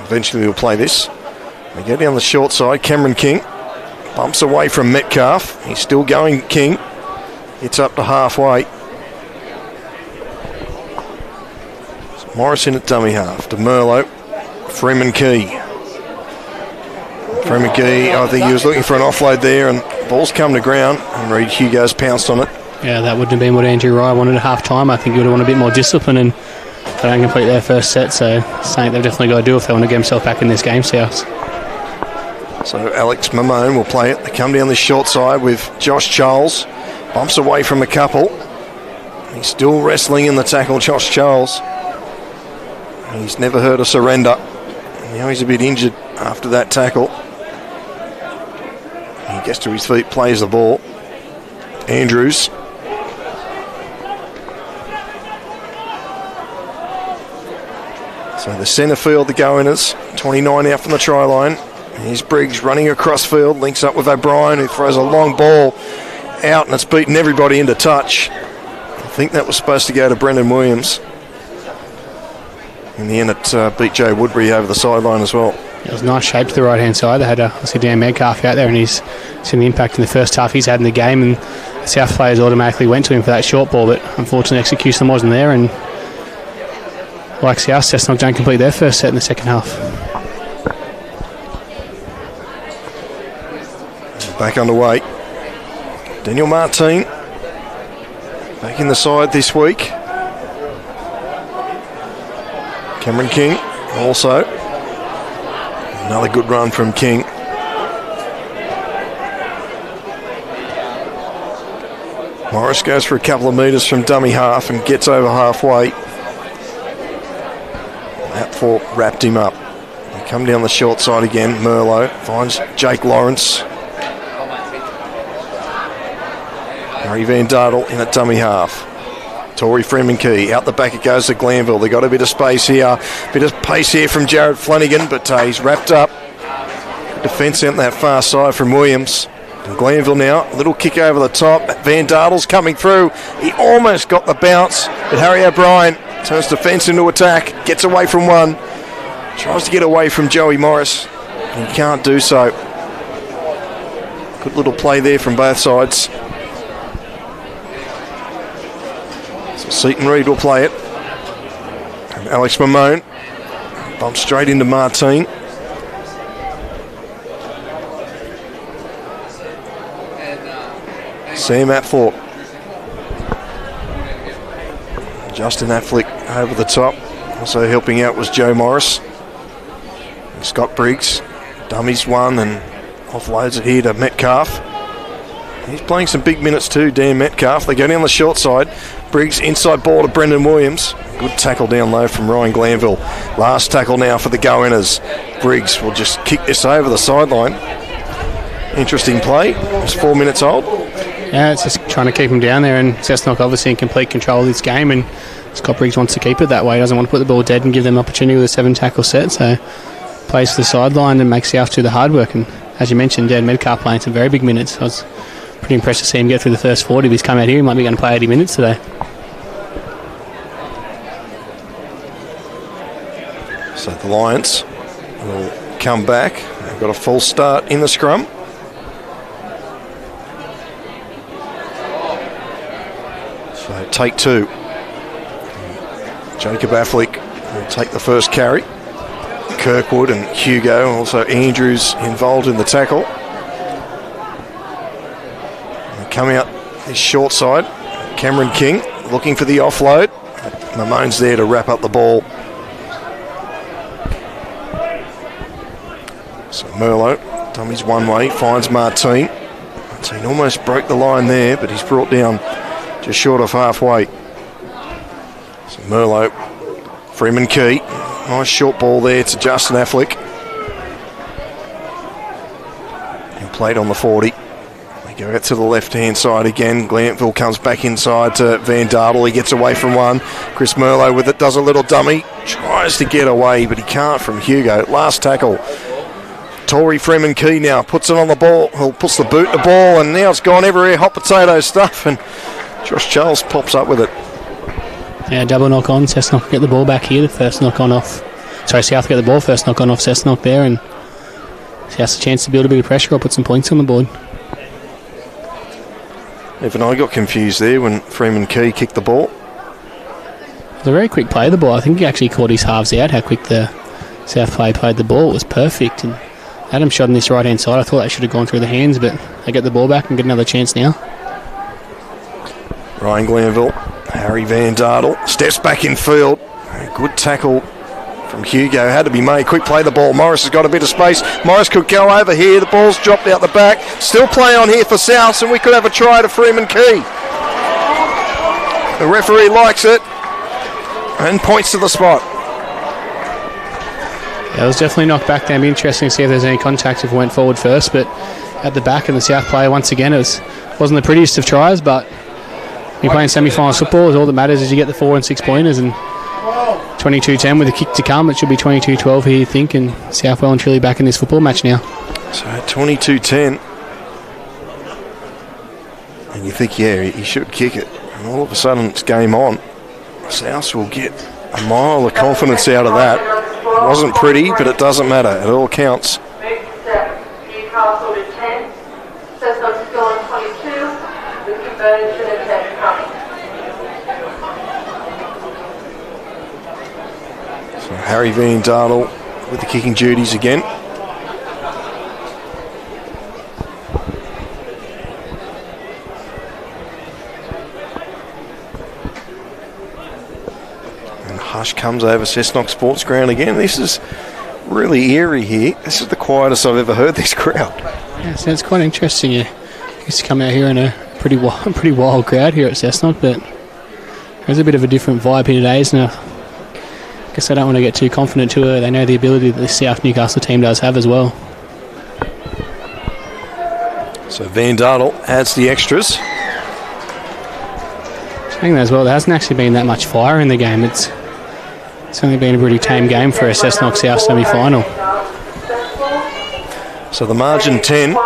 Eventually he'll play this. They go down the short side. Cameron King bumps away from Metcalf. He's still going, King. It's up to halfway. So Morrison at dummy half. DeMerlo. Freeman Key. Freeman Key, I think he was looking for an offload there, and ball's come to ground, and Reid Hugo's pounced on it. Yeah, that wouldn't have been what Andrew Rye wanted at half-time. I think he would have wanted a bit more discipline, and they don't complete their first set, so something they've definitely got to do if they want to get himself back in this game, South. So Alex Mamone will play it. They come down the short side with Josh Charles. Bumps away from a couple. He's still wrestling in the tackle, Josh Charles. He's never heard a surrender. Now he's a bit injured after that tackle. He gets to his feet, plays the ball. Andrews. So the centre field, the Goannas, 29 out from the try line. Here's Briggs running across field, links up with O'Brien, who throws a long ball out, and it's beaten everybody into touch. I think that was supposed to go to Brendan Williams. In the end, it beat Joe Woodbury over the sideline as well. It was a nice shape to the right-hand side. They had obviously Dan Metcalf out there, and he's seen the impact in the first half he's had in the game, and the South players automatically went to him for that short ball, but unfortunately execution wasn't there, and like South, Cessnock don't complete their first set in the second half. Back underway. Daniel Martin back in the side this week. Cameron King also. Another good run from King. Morris goes for a couple of metres from dummy half and gets over halfway. Apthorpe wrapped him up. They come down the short side again. Merlot finds Jake Lawrence. Harry Van Dartle in at dummy half. Tory Freeman Key. Out the back it goes to Glanville. They got a bit of space here. Bit of pace here from Jared Flanagan, but he's wrapped up. Defence out that far side from Williams. And Glanville now. A little kick over the top. Van Dartle's coming through. He almost got the bounce, but Harry O'Brien turns defence into attack. Gets away from one. Tries to get away from Joey Morris. And he can't do so. Good little play there from both sides. Seaton Reid will play it. And Alex Mamone bumps straight into Martin. Sam Apthorpe. Justin Affleck over the top. Also helping out was Joe Morris. And Scott Briggs. Dummies one and offloads it here to Metcalf. He's playing some big minutes too, Dan Metcalf. They go down the short side. Briggs inside ball to Brendan Williams. Good tackle down low from Ryan Glanville. Last tackle now for the Goannas. Briggs will just kick this over the sideline. Interesting play. It's 4 minutes old. Yeah, it's just trying to keep him down there, and Cessnock obviously in complete control of this game, and Scott Briggs wants to keep it that way. He doesn't want to put the ball dead and give them opportunity with a 7-tackle set, so plays to the sideline and makes South do the hard work. And as you mentioned, Dan Metcalf playing some very big minutes. I was pretty impressed to see him get through the first 40. If he's come out here, he might be going to play 80 minutes today. So the Lions will come back. They've got a full start in the scrum. So take 2. Jacob Affleck will take the first carry. Kirkwood and Hugo, also Andrews involved in the tackle. And coming out this short side, Cameron King looking for the offload. Mamone's there to wrap up the ball. So Merlot, dummies one way, finds Martin. Martin almost broke the line there, but he's brought down just short of halfway. So Merlot, Freeman Key, nice short ball there to Justin Affleck. He played on the 40. They go out to the left-hand side again. Glantville comes back inside to Van Dartle. He gets away from one. Chris Merlot with it, does a little dummy. Tries to get away, but he can't from Hugo. Last tackle. Tory Freeman Key now puts it on the ball. He'll puts the boot to the ball, and now it's gone everywhere. Hot potato stuff, and Josh Charles pops up with it. Yeah, double knock on. Cessnock get the ball back here. The first knock on off. Sorry, South get the ball. First knock on off Cessnock there, and South's a chance to build a bit of pressure or put some points on the board. Even I got confused there when Freeman Key kicked the ball. It was a very quick play of the ball. I think he actually caught his halves out, how quick the South player played the ball. It was perfect. And Adam shot on this right-hand side. I thought that should have gone through the hands, but they get the ball back and get another chance now. Ryan Glanville, Harry Van Dartle steps back in field. A good tackle from Hugo. Had to be made. Quick play the ball. Morris has got a bit of space. Morris could go over here. The ball's dropped out the back. Still play on here for South, and we could have a try to Freeman Key. The referee likes it and points to the spot. Yeah, it was definitely knocked back there. It'd be interesting to see if there's any contact if it went forward first, but at the back, and the South player once again, wasn't the prettiest of tries, but you're playing semi-finals football. All that matters is you get the 4 and 6 pointers, and 22-10 with a kick to come. It should be 22-12 here, you think, and South well and truly back in this football match now. So 22-10, and you think, yeah, he should kick it, and all of a sudden it's game on. South will get a mile of confidence out of that. It wasn't pretty, but it doesn't matter. It all counts. Newcastle to 10. Cessnock still on 22. The conversion attack coming. So Harry Van Dartle with the kicking duties again. Hush comes over Cessnock Sports Ground again. This is really eerie here. This is the quietest I've ever heard this crowd. Yeah, so it's quite interesting. You used to come out here in a pretty wild crowd here at Cessnock, but there's a bit of a different vibe here today, isn't it? I guess I don't want to get too confident to it. They know the ability that the South Newcastle team does have as well. So Van Dartle adds the extras. Saying that as well, there hasn't actually been that much fire in the game. It's only been a pretty tame game for a Cessnock South semi-final. So the margin 10.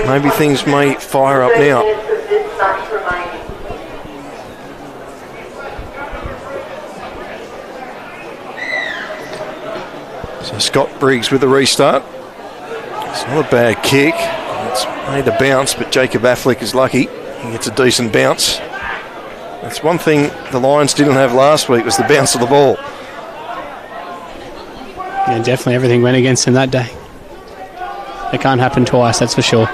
Maybe things may fire up now. So Scott Briggs with the restart. It's not a bad kick. It's made a bounce, but Jacob Affleck is lucky. He gets a decent bounce. That's one thing the Lions didn't have last week, was the bounce of the ball. Yeah, definitely everything went against him that day. It can't happen twice, that's for sure.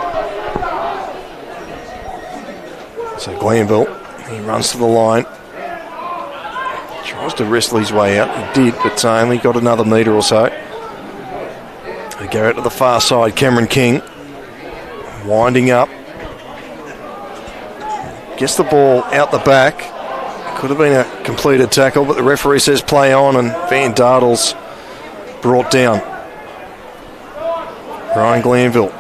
So Glanville, he runs to the line. Tries to wrestle his way out. He did, but only got another metre or so. They go out to the far side. Cameron King winding up. Gets the ball out the back. Could have been a completed tackle, but the referee says play on, and Van Dartle's brought down. Ryan Glanville.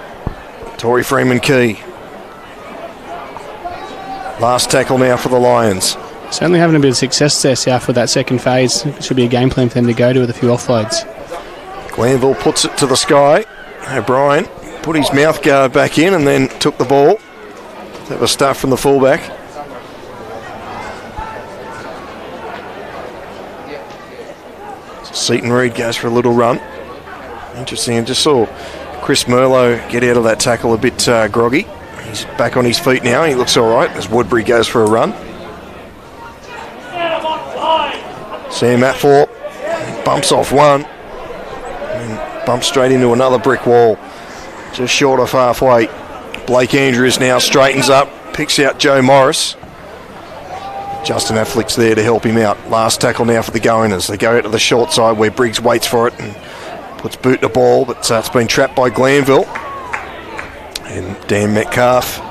Tory Freeman Key. Last tackle now for the Lions. Certainly having a bit of success there, South, with that second phase. It should be a game plan for them to go to with a few offloads. Glanville puts it to the sky. O'Brien put his mouth guard back in and then took the ball. That was stuff from the fullback. So Seaton Reid goes for a little run. Interesting. I just saw Chris Merlot get out of that tackle a bit groggy. He's back on his feet now. He looks all right as Woodbury goes for a run. Sam Atford bumps off one and bumps straight into another brick wall. Just short of halfway. Blake Andrews now straightens up, picks out Joe Morris. Justin Affleck's there to help him out. Last tackle now for the Goaners. They go out to the short side where Briggs waits for it and puts boot to ball, but it's been trapped by Glanville. And Dan Metcalf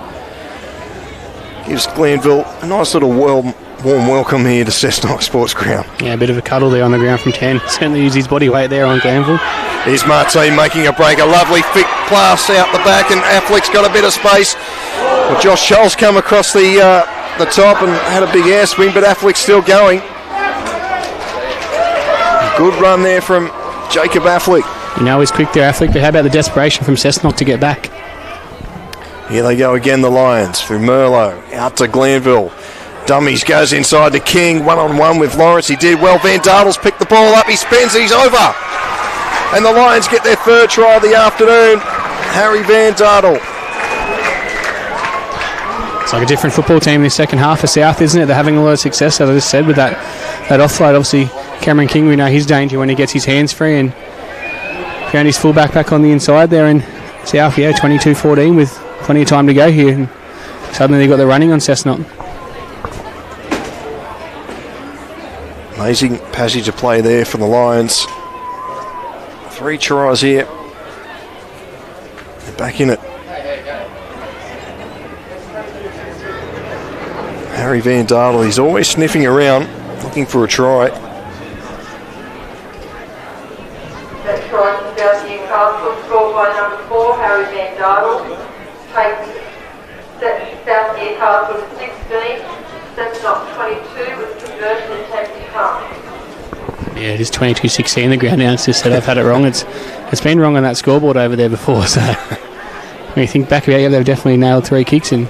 gives Glanville a nice little warm welcome here to Cessnock Sports Ground. Yeah, a bit of a cuddle there on the ground from 10. Certainly used his body weight there on Glanville. Here's Martine making a break. A lovely thick pass out the back, and Affleck's got a bit of space. Well, Josh Scholl's come across the top and had a big air swing, but Affleck's still going. Good run there from Jacob Affleck. You know he's quick there, Affleck, but how about the desperation from Cessnock to get back? Here they go again, the Lions, through Merlot, out to Glanville. Dummies goes inside to King, one-on-one with Lawrence. He did well. Van Dartle's picked the ball up. He spins, he's over. And the Lions get their third try of the afternoon. Harry Van Dartle. It's like a different football team in the second half for South, isn't it? They're having a lot of success, as I just said, with that offload. Obviously, Cameron King, we know his danger when he gets his hands free, and found his fullback back on the inside there. And South, 22-14 with plenty of time to go here. And suddenly they got the running on Cessnock. Amazing passage of play there from the Lions. 3 tries here. They're back in it. Harry Van Dartle, he's always sniffing around, looking for a try. That try from South Newcastle, scored by number 4, Harry Van Dartle. Takes South Newcastle to 16. That's not 22 with conversion and takes the come. Yeah, it is 22-16 the ground now. It's just said I've had it wrong. It's been wrong on that scoreboard over there before. So when you think back about it, they've definitely nailed 3 kicks, and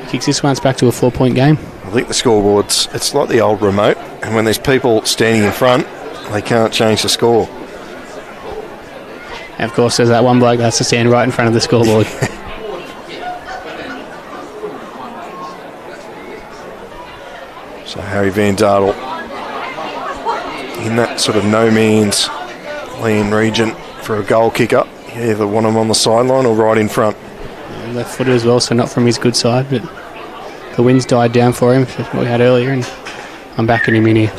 kicks this one, it's back to a 4-point game. I think the scoreboard's, it's like the old remote, and when there's people standing in front, they can't change the score. And of course, there's that one bloke that has to stand right in front of the scoreboard. So Harry Van Dartle in that sort of no man's land region for a goal kicker. You either want him on the sideline or right in front. Left footed as well, so not from his good side, but the wind's died down for him, what we had earlier, and I'm backing him in here.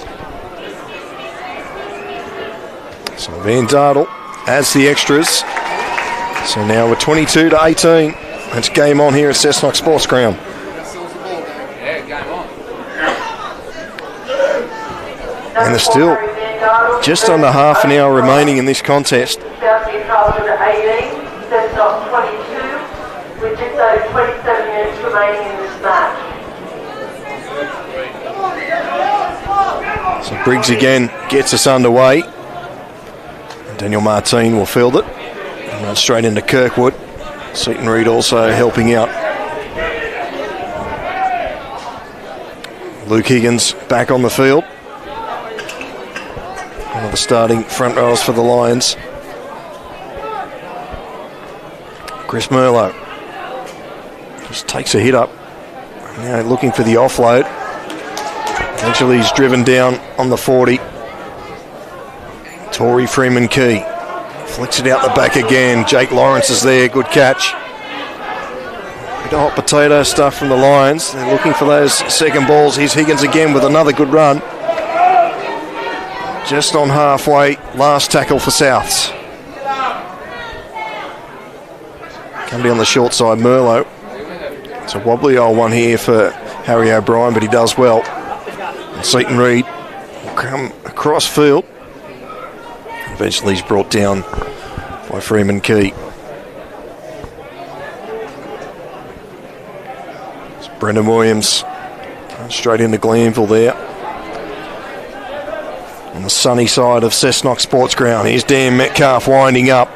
So Van Dartle adds the extras. So now we're 22-18. It's game on here at Cessnock Sports Ground. And there's still just under half an hour remaining in this contest. South Newcastle to 18. That's not 22. With just over 27 minutes remaining in this match. So Briggs again gets us underway. And Daniel Martin will field it. And run straight into Kirkwood. Seaton Reid also helping out. Luke Higgins back on the field. One of the starting front rowers for the Lions. Chris Merlot just takes a hit up. Now looking for the offload. Eventually he's driven down on the 40. Tory Freeman Key flicks it out the back again. Jake Lawrence is there. Good catch. Bit of hot potato stuff from the Lions. They're looking for those second balls. Here's Higgins again with another good run. Just on halfway. Last tackle for Souths. Coming down the short side, Merlot. It's a wobbly old one here for Harry O'Brien, but he does well. And Seaton Reid will come across field. Eventually he's brought down by Freeman Key. It's Brendan Williams straight into Glanville there. On the sunny side of Cessnock Sports Ground. Here's Dan Metcalf winding up.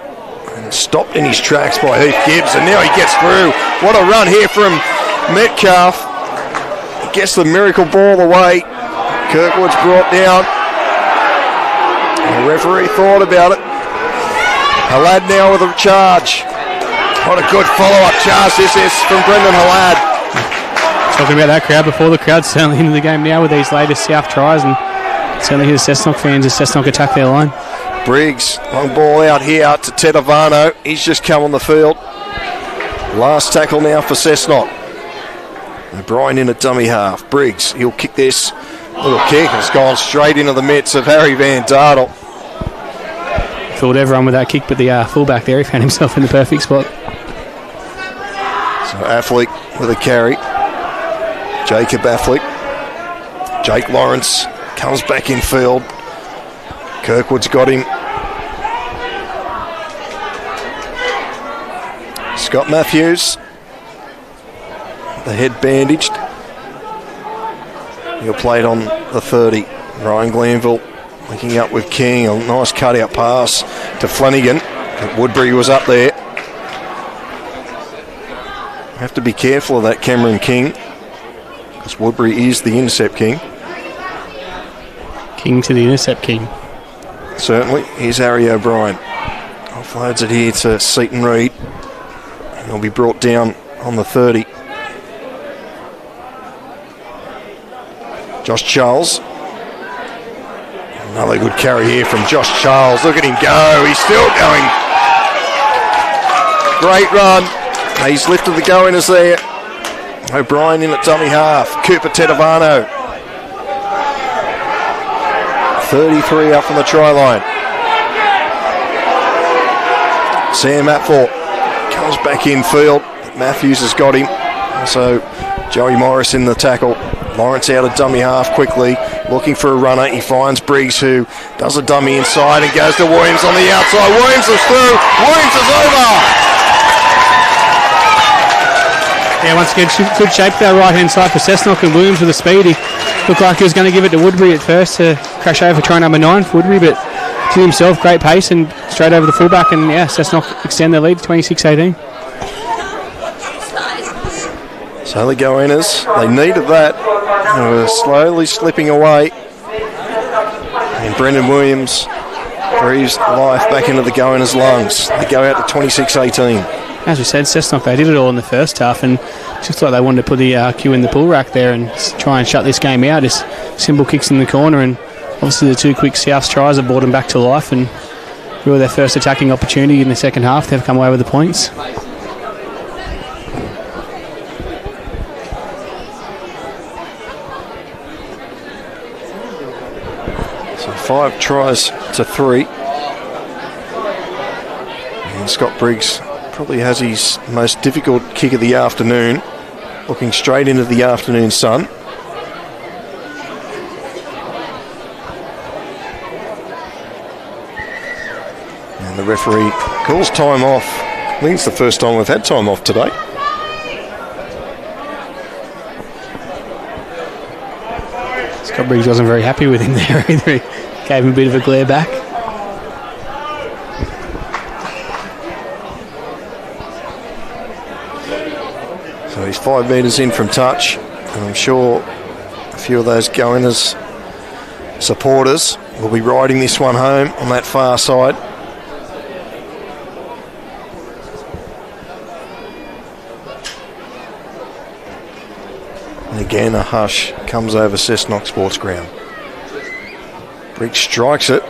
And stopped in his tracks by Heath Gibbs, and now he gets through. What a run here from Metcalf. He gets the miracle ball away. Kirkwood's brought down. And the referee thought about it. Halad now with a charge. What a good follow-up charge this is from Brendan Halad. Talking about that crowd before, the crowd's certainly into the game now with these latest South tries, and certainly here's Cessnock fans as Cessnock attack their line. Briggs, long ball out here to Tedavano. He's just come on the field. Last tackle now for Cessnock. O'Brien in at dummy half. Briggs, he'll kick this. Little kick has gone straight into the mitts of Harry Van Dartle. Fooled everyone with that kick, but the fullback there, he found himself in the perfect spot. So Affleck with a carry. Jacob Affleck. Jake Lawrence comes back in field. Kirkwood's got him. Scott Matthews. The head bandaged. He'll play it on the 30. Ryan Glanville linking up with King. A nice cut-out pass to Flanagan. Woodbury was up there. Have to be careful of that Cameron King, because Woodbury is the intercept king. King to the intercept king. Certainly. Here's Harry O'Brien. Offloads it here to Seaton Reid. He'll be brought down on the 30. Josh Charles. Another good carry here from Josh Charles. Look at him go. He's still going. Great run. He's lifted the go-inners there. O'Brien in at dummy half. Cooper Tedavano. 33 up from the try line. Sam Apthorpe comes back in field. Matthews has got him. So Joey Morris in the tackle. Lawrence out of dummy half quickly, looking for a runner. He finds Briggs, who does a dummy inside and goes to Williams on the outside. Williams is through. Williams is over. Yeah, once again, good shape there, right-hand side for Cessnock, and Williams with the speed. He looked like he was going to give it to Woodbury at first to crash over try number 9 for Woodbury, but to himself, great pace and straight over the fullback, and yeah, Cessnock extend their lead to 26-18. So the go-inners, they needed that. They were slowly slipping away. And Brendan Williams breathes life back into the go-inners' lungs. They go out to 26-18. As we said, Cessnock, they did it all in the first half, and just like they wanted to put the cue in the pull rack there and try and shut this game out. Just simple kicks in the corner, and obviously the two quick Souths tries have brought them back to life, and really their first attacking opportunity in the second half. They've come away with the points. So 5 tries to 3. And Scott Briggs probably has his most difficult kick of the afternoon, looking straight into the afternoon sun. And the referee calls time off. I think it's the first time we've had time off today. Scott Briggs wasn't very happy with him there either. He gave him a bit of a glare back. So he's 5 metres in from touch, and I'm sure a few of those go-inners supporters will be riding this one home on that far side. And again, a hush comes over Cessnock Sports Ground. Briggs strikes it.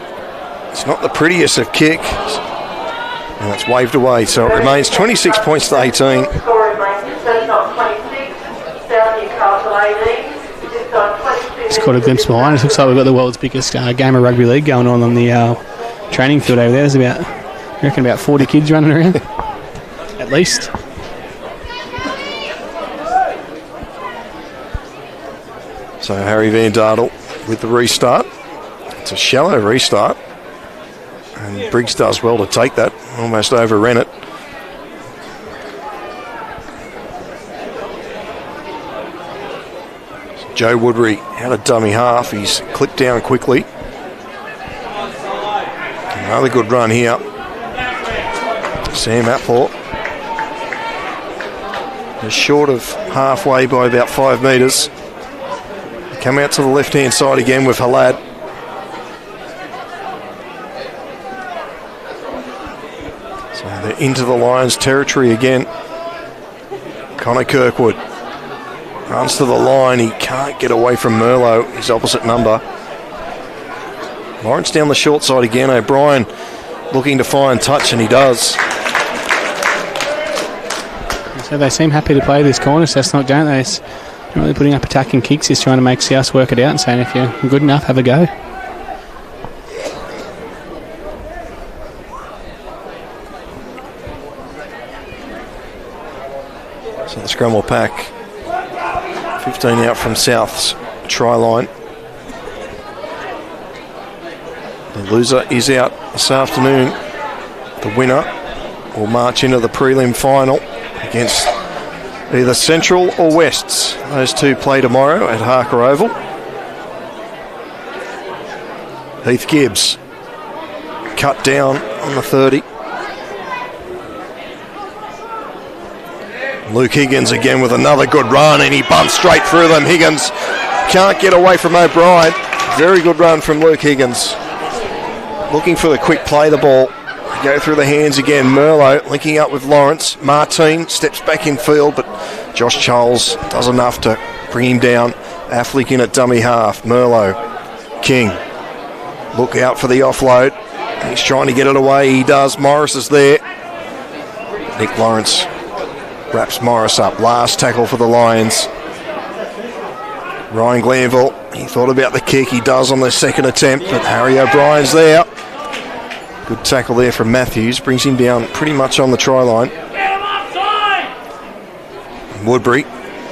It's not the prettiest of kicks, and it's waved away. So it remains 26 points to 18. Just caught a glimpse behind. It looks like we've got the world's biggest game of rugby league going on the training field over there. There's about, I reckon, about 40 kids running around, at least. So Harry Van Dartle with the restart. It's a shallow restart, and Briggs does well to take that. Almost overran it. Joe Woodbury out of dummy half. He's clipped down quickly. Another good run here. Sam Apthorpe. Just short of halfway by about 5 metres. Come out to the left-hand side again with Halad. They're into the Lions territory again. Connor Kirkwood runs to the line. He can't get away from Merlot, his opposite number. Lawrence down the short side again. O'Brien looking to find touch, and he does. So they seem happy to play this corner, Cessnock, don't they? It's not really putting up attacking kicks. He's trying to make South work it out and saying, if you're good enough, have a go. So the scrum will pack 15 out from South's try line. The loser is out this afternoon. The winner will march into the prelim final against either Central or Wests. Those two play tomorrow at Harker Oval. Heath Gibbs cut down on the 30. Luke Higgins again with another good run, and he bumps straight through them. Higgins can't get away from O'Brien. Very good run from Luke Higgins. Looking for the quick play the ball. Go through the hands again. Merlot linking up with Lawrence. Martin steps back in field, but Josh Charles does enough to bring him down. Affleck in at dummy half. Merlot. King. Look out for the offload. He's trying to get it away. He does. Morris is there. Nick Lawrence wraps Morris up. Last tackle for the Lions. Ryan Glanville, he thought about the kick. He does on the second attempt, but Harry O'Brien's there. Good tackle there from Matthews. Brings him down pretty much on the try line. Woodbury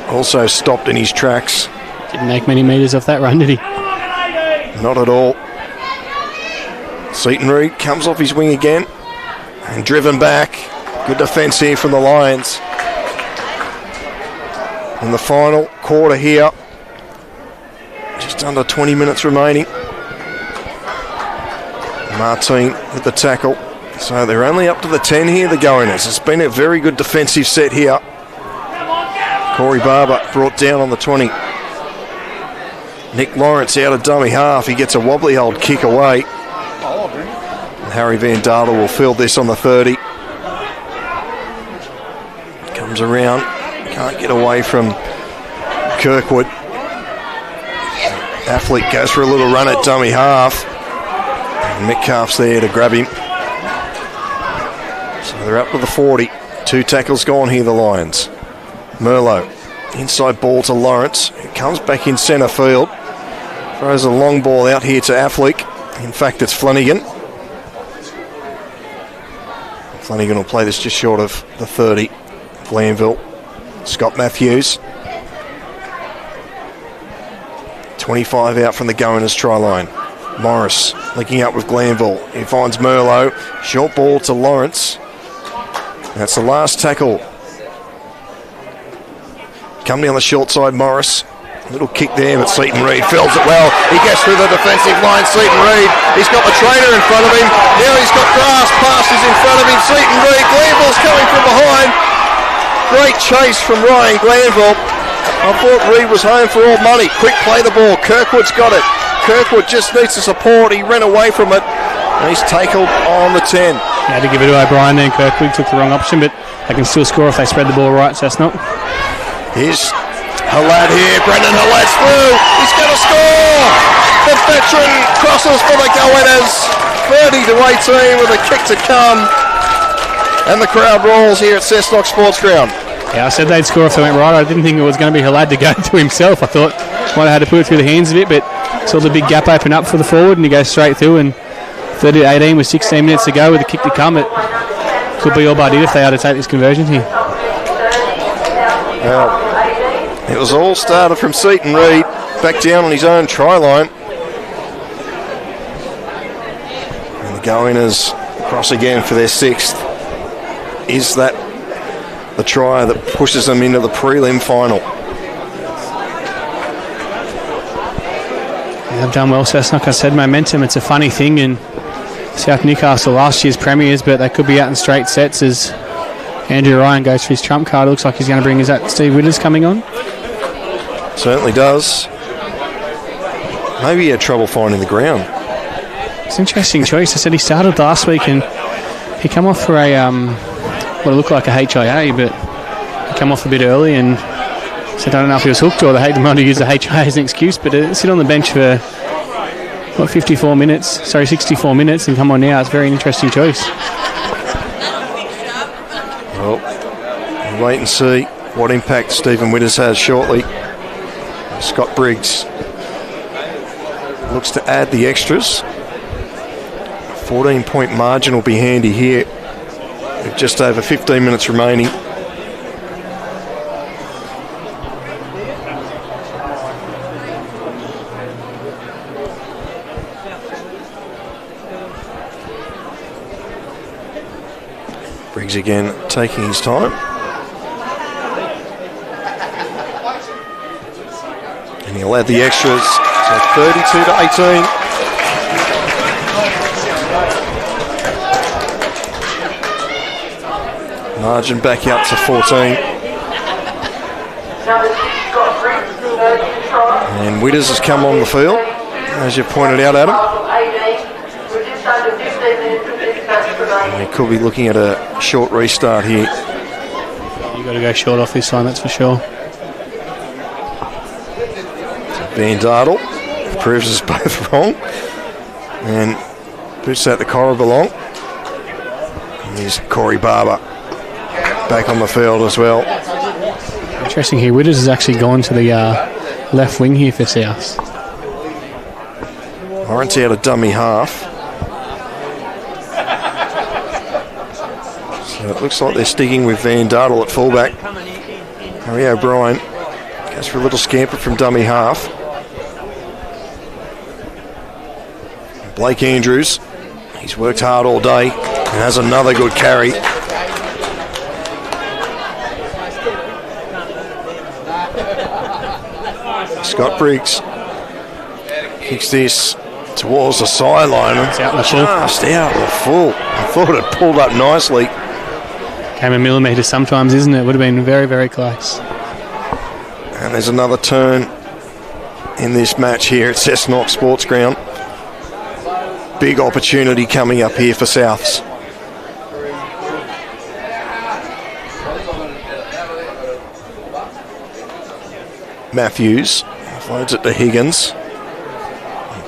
also stopped in his tracks. Didn't make many metres off that run, did he? Not at all. Seaton Reid comes off his wing again and driven back. Good defence here from the Lions. In the final quarter here, just under 20 minutes remaining. Martin with the tackle. So they're only up to the 10 here, the Goiners. It's been a very good defensive set here. Corey Barber brought down on the 20. Nick Lawrence out of dummy half. He gets a wobbly old kick away. And Harry Van Dardel will field this on the 30. Comes around. Can't get away from Kirkwood. Affleck goes for a little run at dummy half. And Metcalf's there to grab him. So they're up to the 40. 2 tackles gone here, the Lions. Merlot. Inside ball to Lawrence. He comes back in centre field. Throws a long ball out here to Affleck. In fact, it's Flanagan. Flanagan will play this just short of the 30. Glanville. Scott Matthews. 25 out from the Goiners try line. Morris linking up with Glanville. He finds Merlot. Short ball to Lawrence. That's the last tackle. Come down the short side, Morris. Little kick there, but Seaton Reid fills it well. He gets through the defensive line, Seaton Reid. He's got the trainer in front of him. Now he's got grass passes in front of him. Seaton Reid. Glanville's coming from behind. Great chase from Ryan Glanville. I thought Reid was home for all money. Quick play the ball. Kirkwood's got it. Kirkwood just needs the support. He ran away from it. And he's tackled on the 10. He had to give it to O'Brien then. Kirkwood took the wrong option, but they can still score if they spread the ball right, Cessnock. Here's Halad here. Brendan Halad's through. He's going to score. The veteran crosses for the Goiners. 30-18 with a kick to come. And the crowd rolls here at Cessnock Sports Ground. Yeah, I said they'd score if they went right. I didn't think it was going to be Halad to go to himself. I thought might have had to put it through the hands a bit, but saw the big gap open up for the forward and he goes straight through, and 30-18 with 16 minutes to go with a kick to come. It could be all but it if they had to take this conversion here. Well, it was all started from Seaton Reid back down on his own try line. And the Goiners cross again for their 6th. Is that the try that pushes them into the prelim final? They've done well, Cessnock. I said momentum, it's a funny thing in South Newcastle last year's premiers, but they could be out in straight sets as Andrew Ryan goes for his trump card. It looks like he's going to bring his out. Steve Widders coming on. Certainly does. Maybe he had trouble finding the ground. It's an interesting choice. I said he started last week and He come off for a what looked like a HIA, but he come off a bit early and said I don't know if he was hooked or they wanted to use the HIA as an excuse, but to sit on the bench for 64 minutes and come on now, it's a very interesting choice. Well, we'll wait and see what impact Stephen Witters has shortly. Scott Briggs looks to add the extras. 14-point margin will be handy here with just over 15 minutes remaining. Briggs again taking his time. And he'll add the extras, so 32 to 18. Margin back out to 14. And Witters has come on the field, as you pointed out, Adam. And he could be looking at a short restart here. You've got to go short off this time, that's for sure. Van Dardel proves us both wrong and puts out the corridor along. And here's Corey Barber back on the field as well. Interesting here, Witters has actually gone to the left wing here for South. Lawrence out a dummy half. So it looks like they're sticking with Van Dardel at fullback. Harry O'Brien goes for a little scamper from dummy half. Blake Andrews, he's worked hard all day and has another good carry. Scott Briggs kicks this towards the sideline. It's out in the full. Just out in the full. I thought it pulled up nicely. Came a millimetre sometimes, isn't it? Would have been very, very close. And there's another turn in this match here at Cessnock Sports Ground. Big opportunity coming up here for Souths. Matthews loads it to Higgins.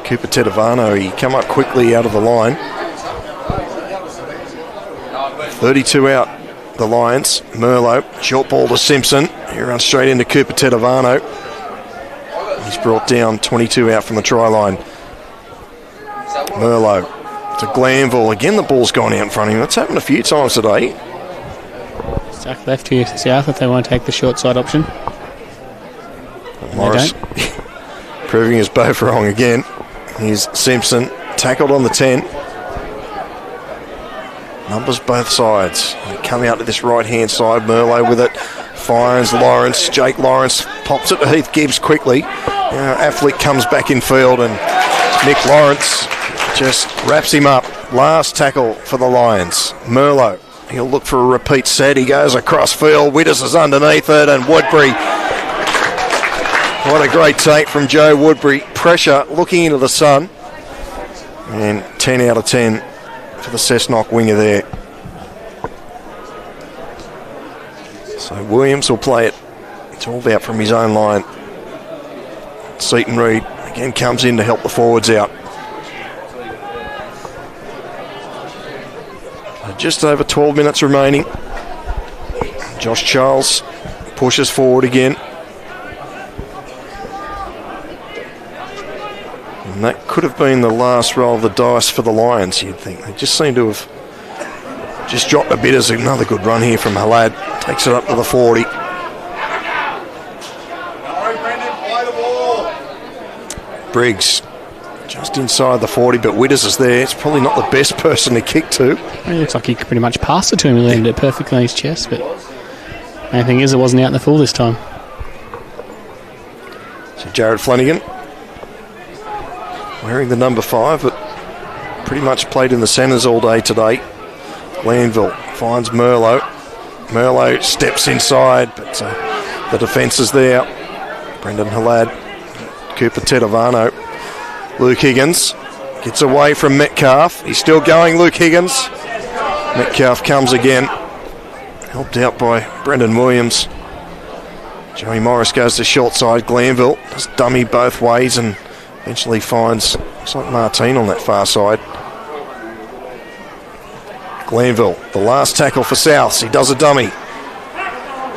Cooper Tedavano, he come up quickly out of the line. 32 out, the Lions. Merlot, short ball to Simpson. He runs straight into Cooper Tedavano. He's brought down 22 out from the try line. Merlot to Glanville. Again, the ball's gone out in front of him. That's happened a few times today. Stuck left here for South if they want to take the short side option. Morris proving us both wrong again. Here's Simpson, tackled on the 10. Numbers both sides. They come out to this right-hand side. Merlot with it. Finds Lawrence. Jake Lawrence pops it to Heath Gibbs quickly. Affleck comes back in field and Nick Lawrence just wraps him up. Last tackle for the Lions. Merlot, he'll look for a repeat set. He goes across field. Witters is underneath it and Woodbury. What a great take from Joe Woodbury. Pressure looking into the sun. And 10 out of 10 for the Cessnock winger there. So Williams will play it. It's all about from his own line. Seaton Reid again comes in to help the forwards out. Just over 12 minutes remaining. Josh Charles pushes forward again. And that could have been the last roll of the dice for the Lions, you'd think. They just seem to have just dropped a bit as another good run here from Halad. Takes it up to the 40. Briggs just inside the 40, but Witters is there. It's probably not the best person to kick to. It looks like he could pretty much pass it to him. He landed it perfectly on his chest, but the main thing is it wasn't out in the full this time. So Jared Flanagan wearing the number 5, but pretty much played in the centres all day today. Glanville finds Merlot. Merlot steps inside, but the defence is there. Brendan Halad, Cooper Tedavano. Luke Higgins gets away from Metcalf. He's still going, Luke Higgins. Metcalf comes again, helped out by Brendan Williams. Joey Morris goes to short side. Glanville does dummy both ways and eventually finds, looks like Martine on that far side. Glanville, the last tackle for Souths. He does a dummy.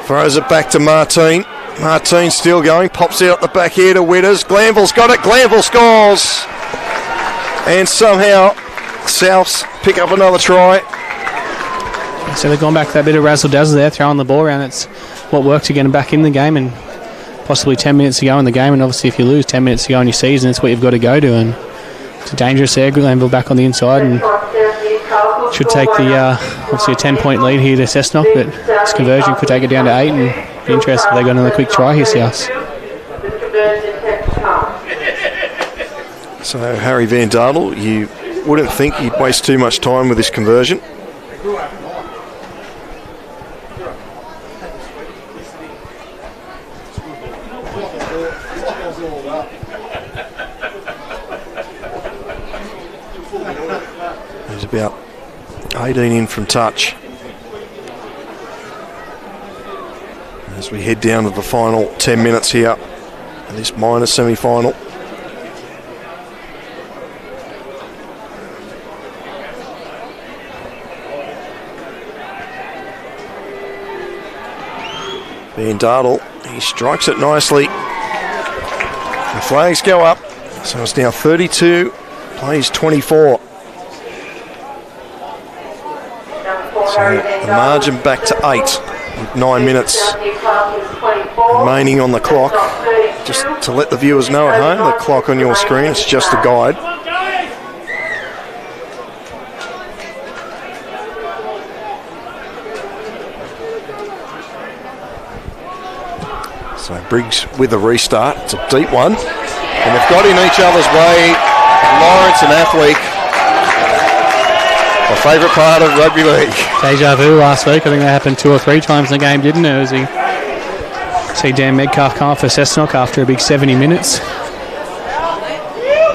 Throws it back to Martine. Martine still going. Pops out the back here to Witters. Glanville's got it. Glanville scores. And somehow Souths pick up another try. So they've gone back to that bit of razzle-dazzle there, throwing the ball around. That's what worked to get them back in the game, and possibly 10 minutes to go in the game. And obviously if you lose 10 minutes to go in your season, it's what you've got to go to. And it's dangerous there. Glanville back on the inside and should take the obviously a 10-point lead here to Cessnock, but this conversion could take it down to 8, and be interested if they got another quick try here, Souths. So Harry Van Dardel, you wouldn't think he'd waste too much time with this conversion. He's about 18 in from touch. As we head down to the final 10 minutes here in this minor semi-final. Van Dardel, he strikes it nicely. The flags go up, so it's now 32, plays 24. So the margin back to 8 with 9 minutes remaining on the clock. Just to let the viewers know at home, the clock on your screen is just a guide. So Briggs with a restart. It's a deep one. And they've got in each other's way. Lawrence and Athletic. My favourite part of rugby league. Deja vu last week. I think that happened 2 or 3 times in the game, didn't it? As he see Dan Metcalf come off for Cessnock after a big 70 minutes.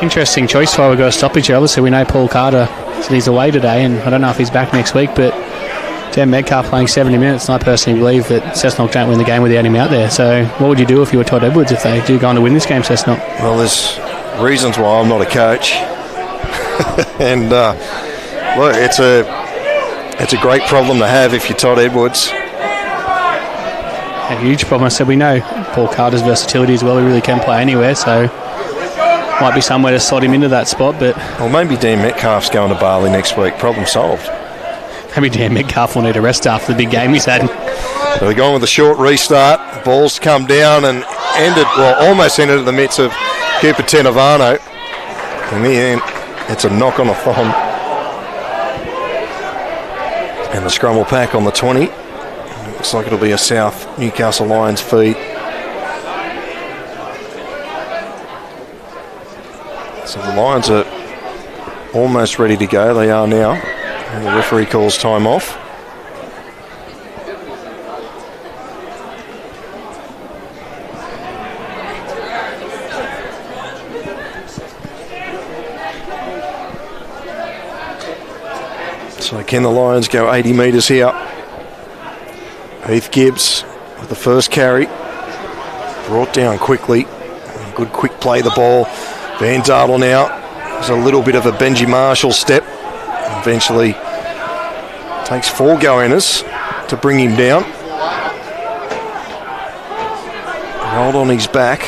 Interesting choice why we've got to stop each other. So we know Paul Carter said he's away today, and I don't know if he's back next week, but Dan Metcalf playing 70 minutes, and I personally believe that Cessnock don't win the game without him out there. So what would you do if you were Todd Edwards if they do go on to win this game, Cessnock? Well, there's reasons why I'm not a coach. And look, it's a great problem to have if you're Todd Edwards. A huge problem. I said we know Paul Carter's versatility as well. He really can play anywhere, so might be somewhere to slot him into that spot. But well, maybe Dan Metcalf's going to Bali next week. Problem solved. Maybe Dan Metcalf will need a rest after the big game he's had. So they're going with a short restart. Balls come down and almost ended in the midst of Cooper Tenavano. In the end, it's a knock on the thumb. And the scrum will pack on the 20. Looks like it'll be a South Newcastle Lions feed. So the Lions are almost ready to go. They are now. And the referee calls time off. So can the Lions go 80 metres here? Heath Gibbs with the first carry. Brought down quickly. Good quick play the ball. Van Dardel now. There's a little bit of a Benji Marshall step. Eventually takes 4 go-inners to bring him down. Rolled on his back.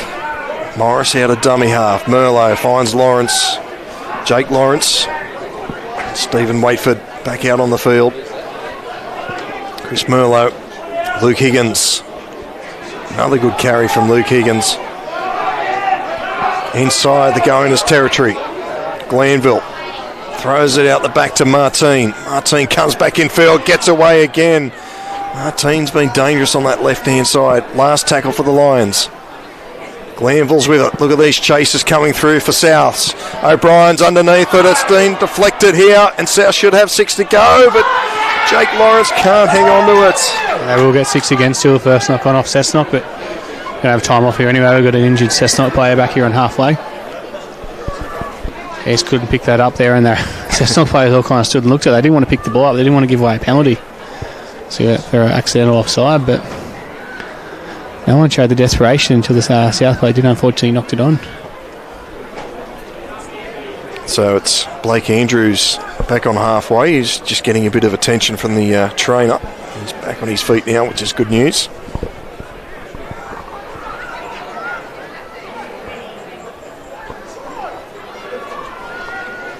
Morris out of dummy half. Merlot finds Lawrence. Jake Lawrence. Stephen Waitford back out on the field. Chris Merlot. Luke Higgins. Another good carry from Luke Higgins. Inside the go-inners territory. Glanville throws it out the back to Martine. Martine comes back in field, gets away again. Martine's been dangerous on that left-hand side. Last tackle for the Lions. Glanville's with it. Look at these chases coming through for Souths. O'Brien's underneath it. It's been deflected here, and South should have 6 to go, but Jake Lawrence can't hang on to it. They will get 6 again still. The first knock on off Cessnock, but going to have time off here anyway. We've got an injured Cessnock player back here on halfway. Hayes couldn't pick that up there, and Cessnock players all kind of stood and looked at it. They didn't want to pick the ball up. They didn't want to give away a penalty. So for an accidental offside, but no one showed the desperation until the South player did unfortunately knocked it on. So it's Blake Andrews back on halfway. He's just getting a bit of attention from the trainer. He's back on his feet now, which is good news.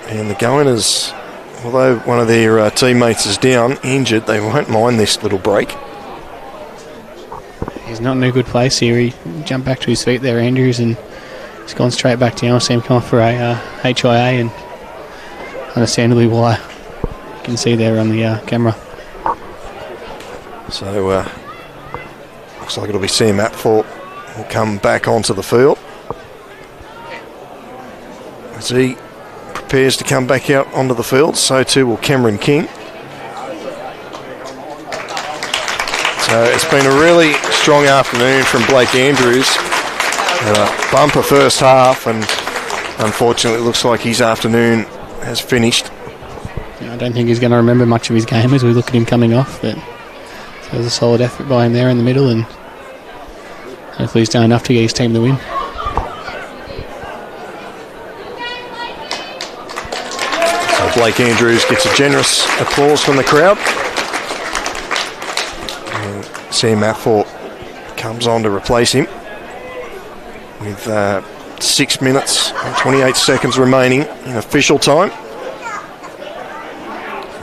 And the Goaners, although one of their teammates is down, injured, they won't mind this little break. He's not in a good place here. He jumped back to his feet there, Andrews, and he's gone straight back down. I see him come off for a HIA, and understandably why. You can see there on the camera. So looks like it'll be Sam Apthorpe will come back onto the field as he prepares to come back out onto the field. So too will Cameron King. So it's been a really strong afternoon from Blake Andrews. A bumper first half, and unfortunately it looks like his afternoon has finished. I don't think he's going to remember much of his game as we look at him coming off, but so there's a solid effort by him there in the middle, and hopefully he's done enough to get his team the win. So Blake Andrews gets a generous applause from the crowd. And Sam Apthorpe comes on to replace him with 6 minutes and 28 seconds remaining in official time.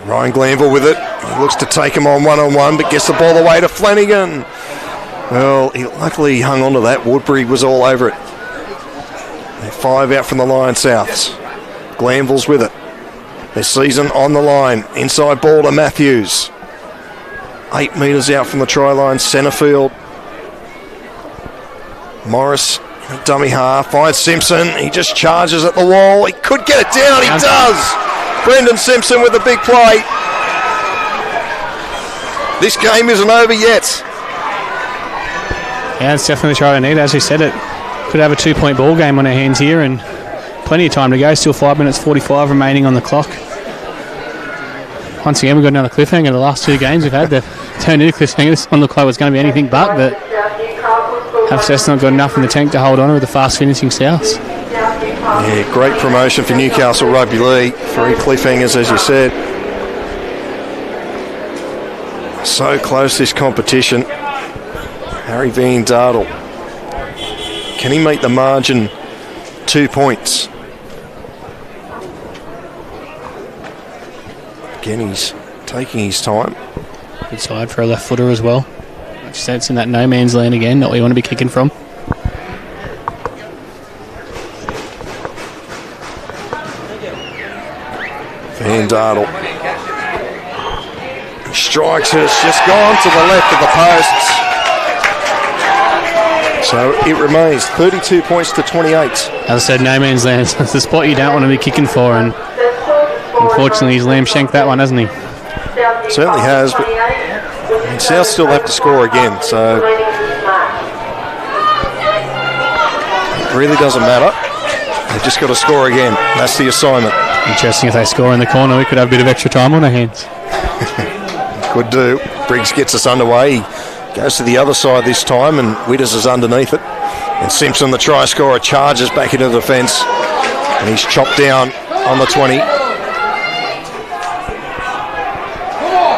Ryan Glanville with it. He looks to take him on one-on-one, but gets the ball away to Flanagan. Well, he luckily hung on to that. Woodbury was all over it. They're 5 out from the line, Souths. Glanville's with it. Their season on the line. Inside ball to Matthews. 8 metres out from the try line, centre field. Morris, dummy half, finds Simpson. He just charges at the wall. He could get it down. He does. Brendan Simpson with a big play. This game isn't over yet. Yeah, it's definitely the try they need. As we said, it could have a 2-point ball game on our hands here, and plenty of time to go. Still 5 minutes 45 remaining on the clock. Once again, we've got another cliffhanger. The last 2 games we've had, they've turned into cliffhangers. This one looked like it was going to be anything but have Cessnock got enough in the tank to hold on with the fast finishing Souths. Yeah, great promotion for Newcastle Rugby League. 3 cliffhangers, as you said. So close this competition. Harry Van Dardel. Can he make the margin 2 points? Again, he's taking his time. Good side for a left footer as well. Much sense in that no man's land again, not where you want to be kicking from. Van Dardel. He strikes it, it's just gone to the left of the posts. So it remains 32 points to 28. As I said, no man's land. It's the spot you don't want to be kicking for, and unfortunately he's lamb shanked that one, hasn't he? Certainly has, but South still have to score again, so it really doesn't matter. They've just got to score again. That's the assignment. Interesting, if they score in the corner, we could have a bit of extra time on our hands. Could do. Briggs gets us underway. He goes to the other side this time, and Witters is underneath it. And Simpson, the try scorer, charges back into the defence, and he's chopped down on the 20.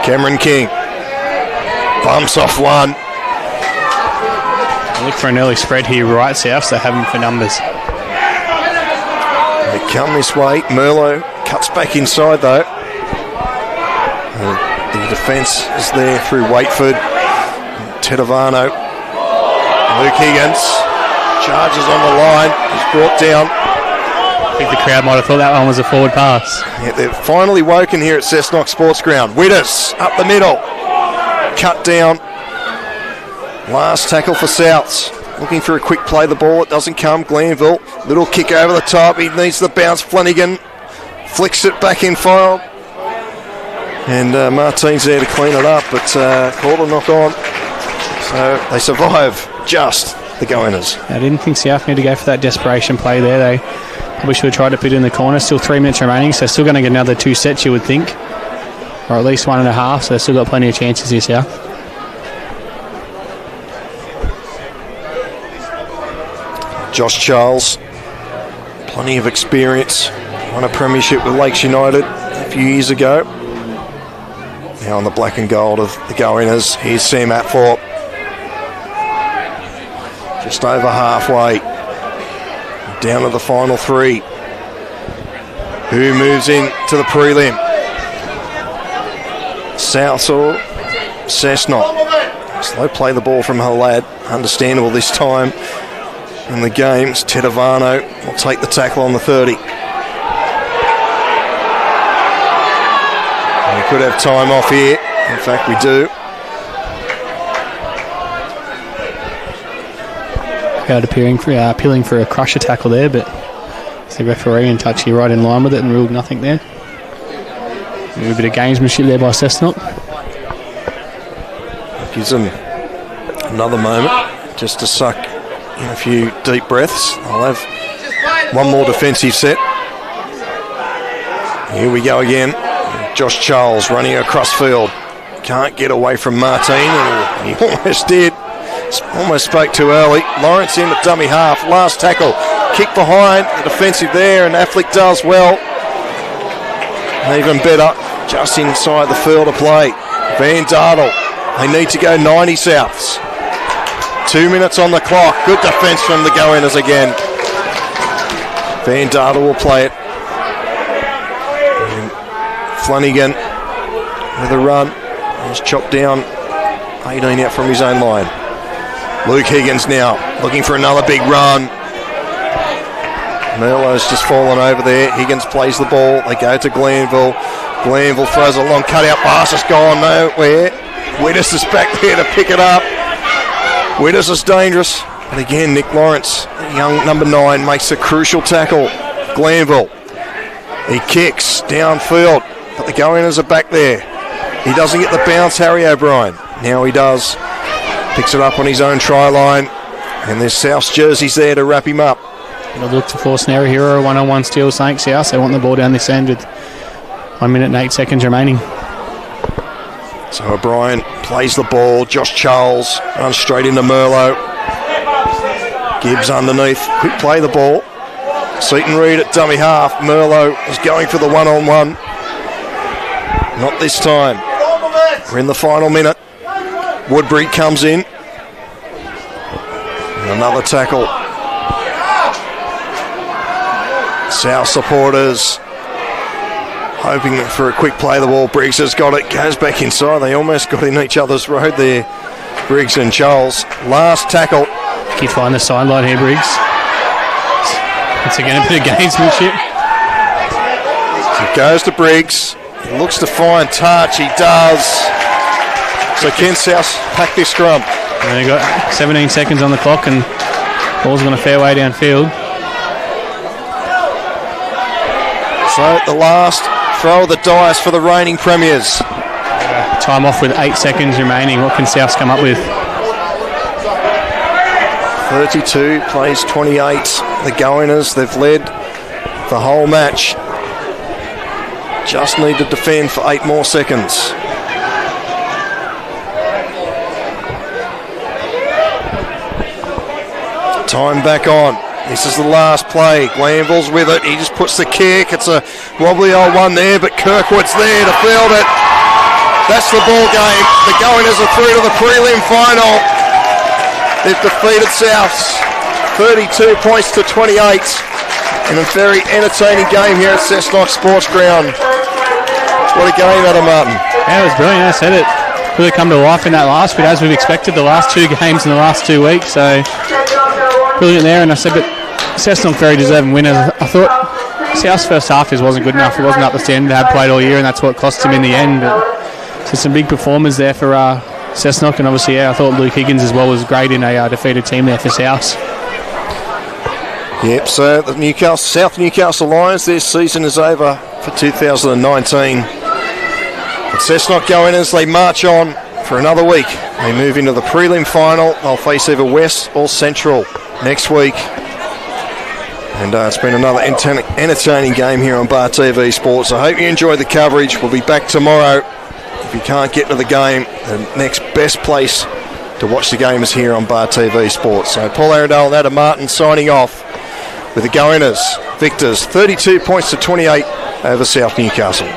Cameron King bumps off one. I look for an early spread here, right, South, so have him for numbers. They come this way. Merlot cuts back inside though. The defence is there through Waitford. Tedovano. Luke Higgins charges on the line. He's brought down. I think the crowd might have thought that one was a forward pass. Yeah, they've finally woken here at Cessnock Sports Ground. Witters up the middle. Cut down. Last tackle for Souths. Looking for a quick play the ball. It doesn't come. Glanville. Little kick over the top. He needs the bounce. Flanagan flicks it back in field. And Martin's there to clean it up, but called a knock on. So they survive just the Goaners. I didn't think South need to go for that desperation play there. They Probably should have tried to put it in the corner. Still 3 minutes remaining, so still going to get another 2 sets, you would think. Or at least 1.5, so they've still got plenty of chances here, South. Josh Charles, plenty of experience. Won a premiership with Lakes United a few years ago. Now on the black and gold of the go-inners. Here's Sam Apthorpe. Just over halfway. Down to the final 3. Who moves in to the prelim? South or Cessnock? Slow play the ball from her lad. Understandable this time in the game. Tedavano will take the tackle on the 30. We could have time off here. In fact, we do. Crowd appealing for a crusher tackle there, but the referee in touch here right in line with it and ruled nothing there. A bit of gamesmanship there by Cessnock. Gives them another moment just to suck in a few deep breaths. I'll have one more defensive set. Here we go again. Josh Charles running across field. Can't get away from Martin. He almost did. Almost spoke too early. Lawrence in at dummy half. Last tackle. Kick behind. The defensive there, and Affleck does well. And even better, just inside the field of play. Van Dartle. They need to go 90 Souths. 2 minutes on the clock. Good defence from the go-inners again. Van Dartle will play it. And Flanagan with a run. He's chopped down 18 out from his own line. Luke Higgins now looking for another big run. Merlot's just fallen over there. Higgins plays the ball. They go to Glanville. Glanville throws a long cut-out pass. It's gone nowhere. Widders is back there to pick it up. Widders is dangerous. And again, Nick Lawrence, young number 9, makes a crucial tackle. Glanville. He kicks downfield, but the go-inners are back there. He doesn't get the bounce, Harry O'Brien. Now he does. Picks it up on his own try line. And there's South's jerseys there to wrap him up. They'll look to force an error here, or a one-on-one steal, St. South. They want the ball down this end with 1 minute and 8 seconds remaining. So O'Brien plays the ball. Josh Charles runs straight into Merlot. Gibbs underneath. Quick play the ball. Seaton Reid at dummy half. Merlot is going for the one-on-one. Not this time. We're in the final minute. Woodbury comes in. And another tackle. South supporters hoping for a quick play. The ball. Briggs has got it. Goes back inside. They almost got in each other's road there. Briggs and Charles. Last tackle. Keep flying the sideline here, Briggs. Once again, a bit of gamesmanship. It goes to Briggs. He looks to find touch. He does. So can South pack this scrum? And they've got 17 seconds on the clock, and ball's gone a fair way downfield. So the last throw of the dice for the reigning premiers. Time off with 8 seconds remaining. What can South come up with? 32 plays 28. The go-inners, they've led the whole match. Just need to defend for 8 more seconds. Time back on. This is the last play. Glanville's with it. He just puts the kick. It's a wobbly old one there, but Kirkwood's there to field it. That's the ball game. The go-inners are through to the prelim final. They've defeated Souths 32 points to 28 in a very entertaining game here at Cessnock Sports Ground. What a game, Adam Martin. Yeah, it was brilliant. I said it. Really come to life in that last bit, as we've expected the last 2 games in the last 2 weeks. So brilliant there. And I said, but Cessnock very deserving winners. I thought South's first half just wasn't good enough. It wasn't up to standard. They had played all year, and that's what cost him in the end. But so some big performers there for Cessnock, and obviously, I thought Luke Higgins as well was great in a defeated team there for South. Yep, so the South Newcastle Lions, their season is over for 2019. But Cessnock go-inners, they march on for another week. They move into the prelim final. They'll face either West or Central next week. And it's been another entertaining game here on Bar TV Sports. I hope you enjoyed the coverage. We'll be back tomorrow. If you can't get to the game, the next best place to watch the game is here on Bar TV Sports. So Paul Arundel and Adam Martin signing off with the Goaners, victors 32 points to 28 over South Newcastle.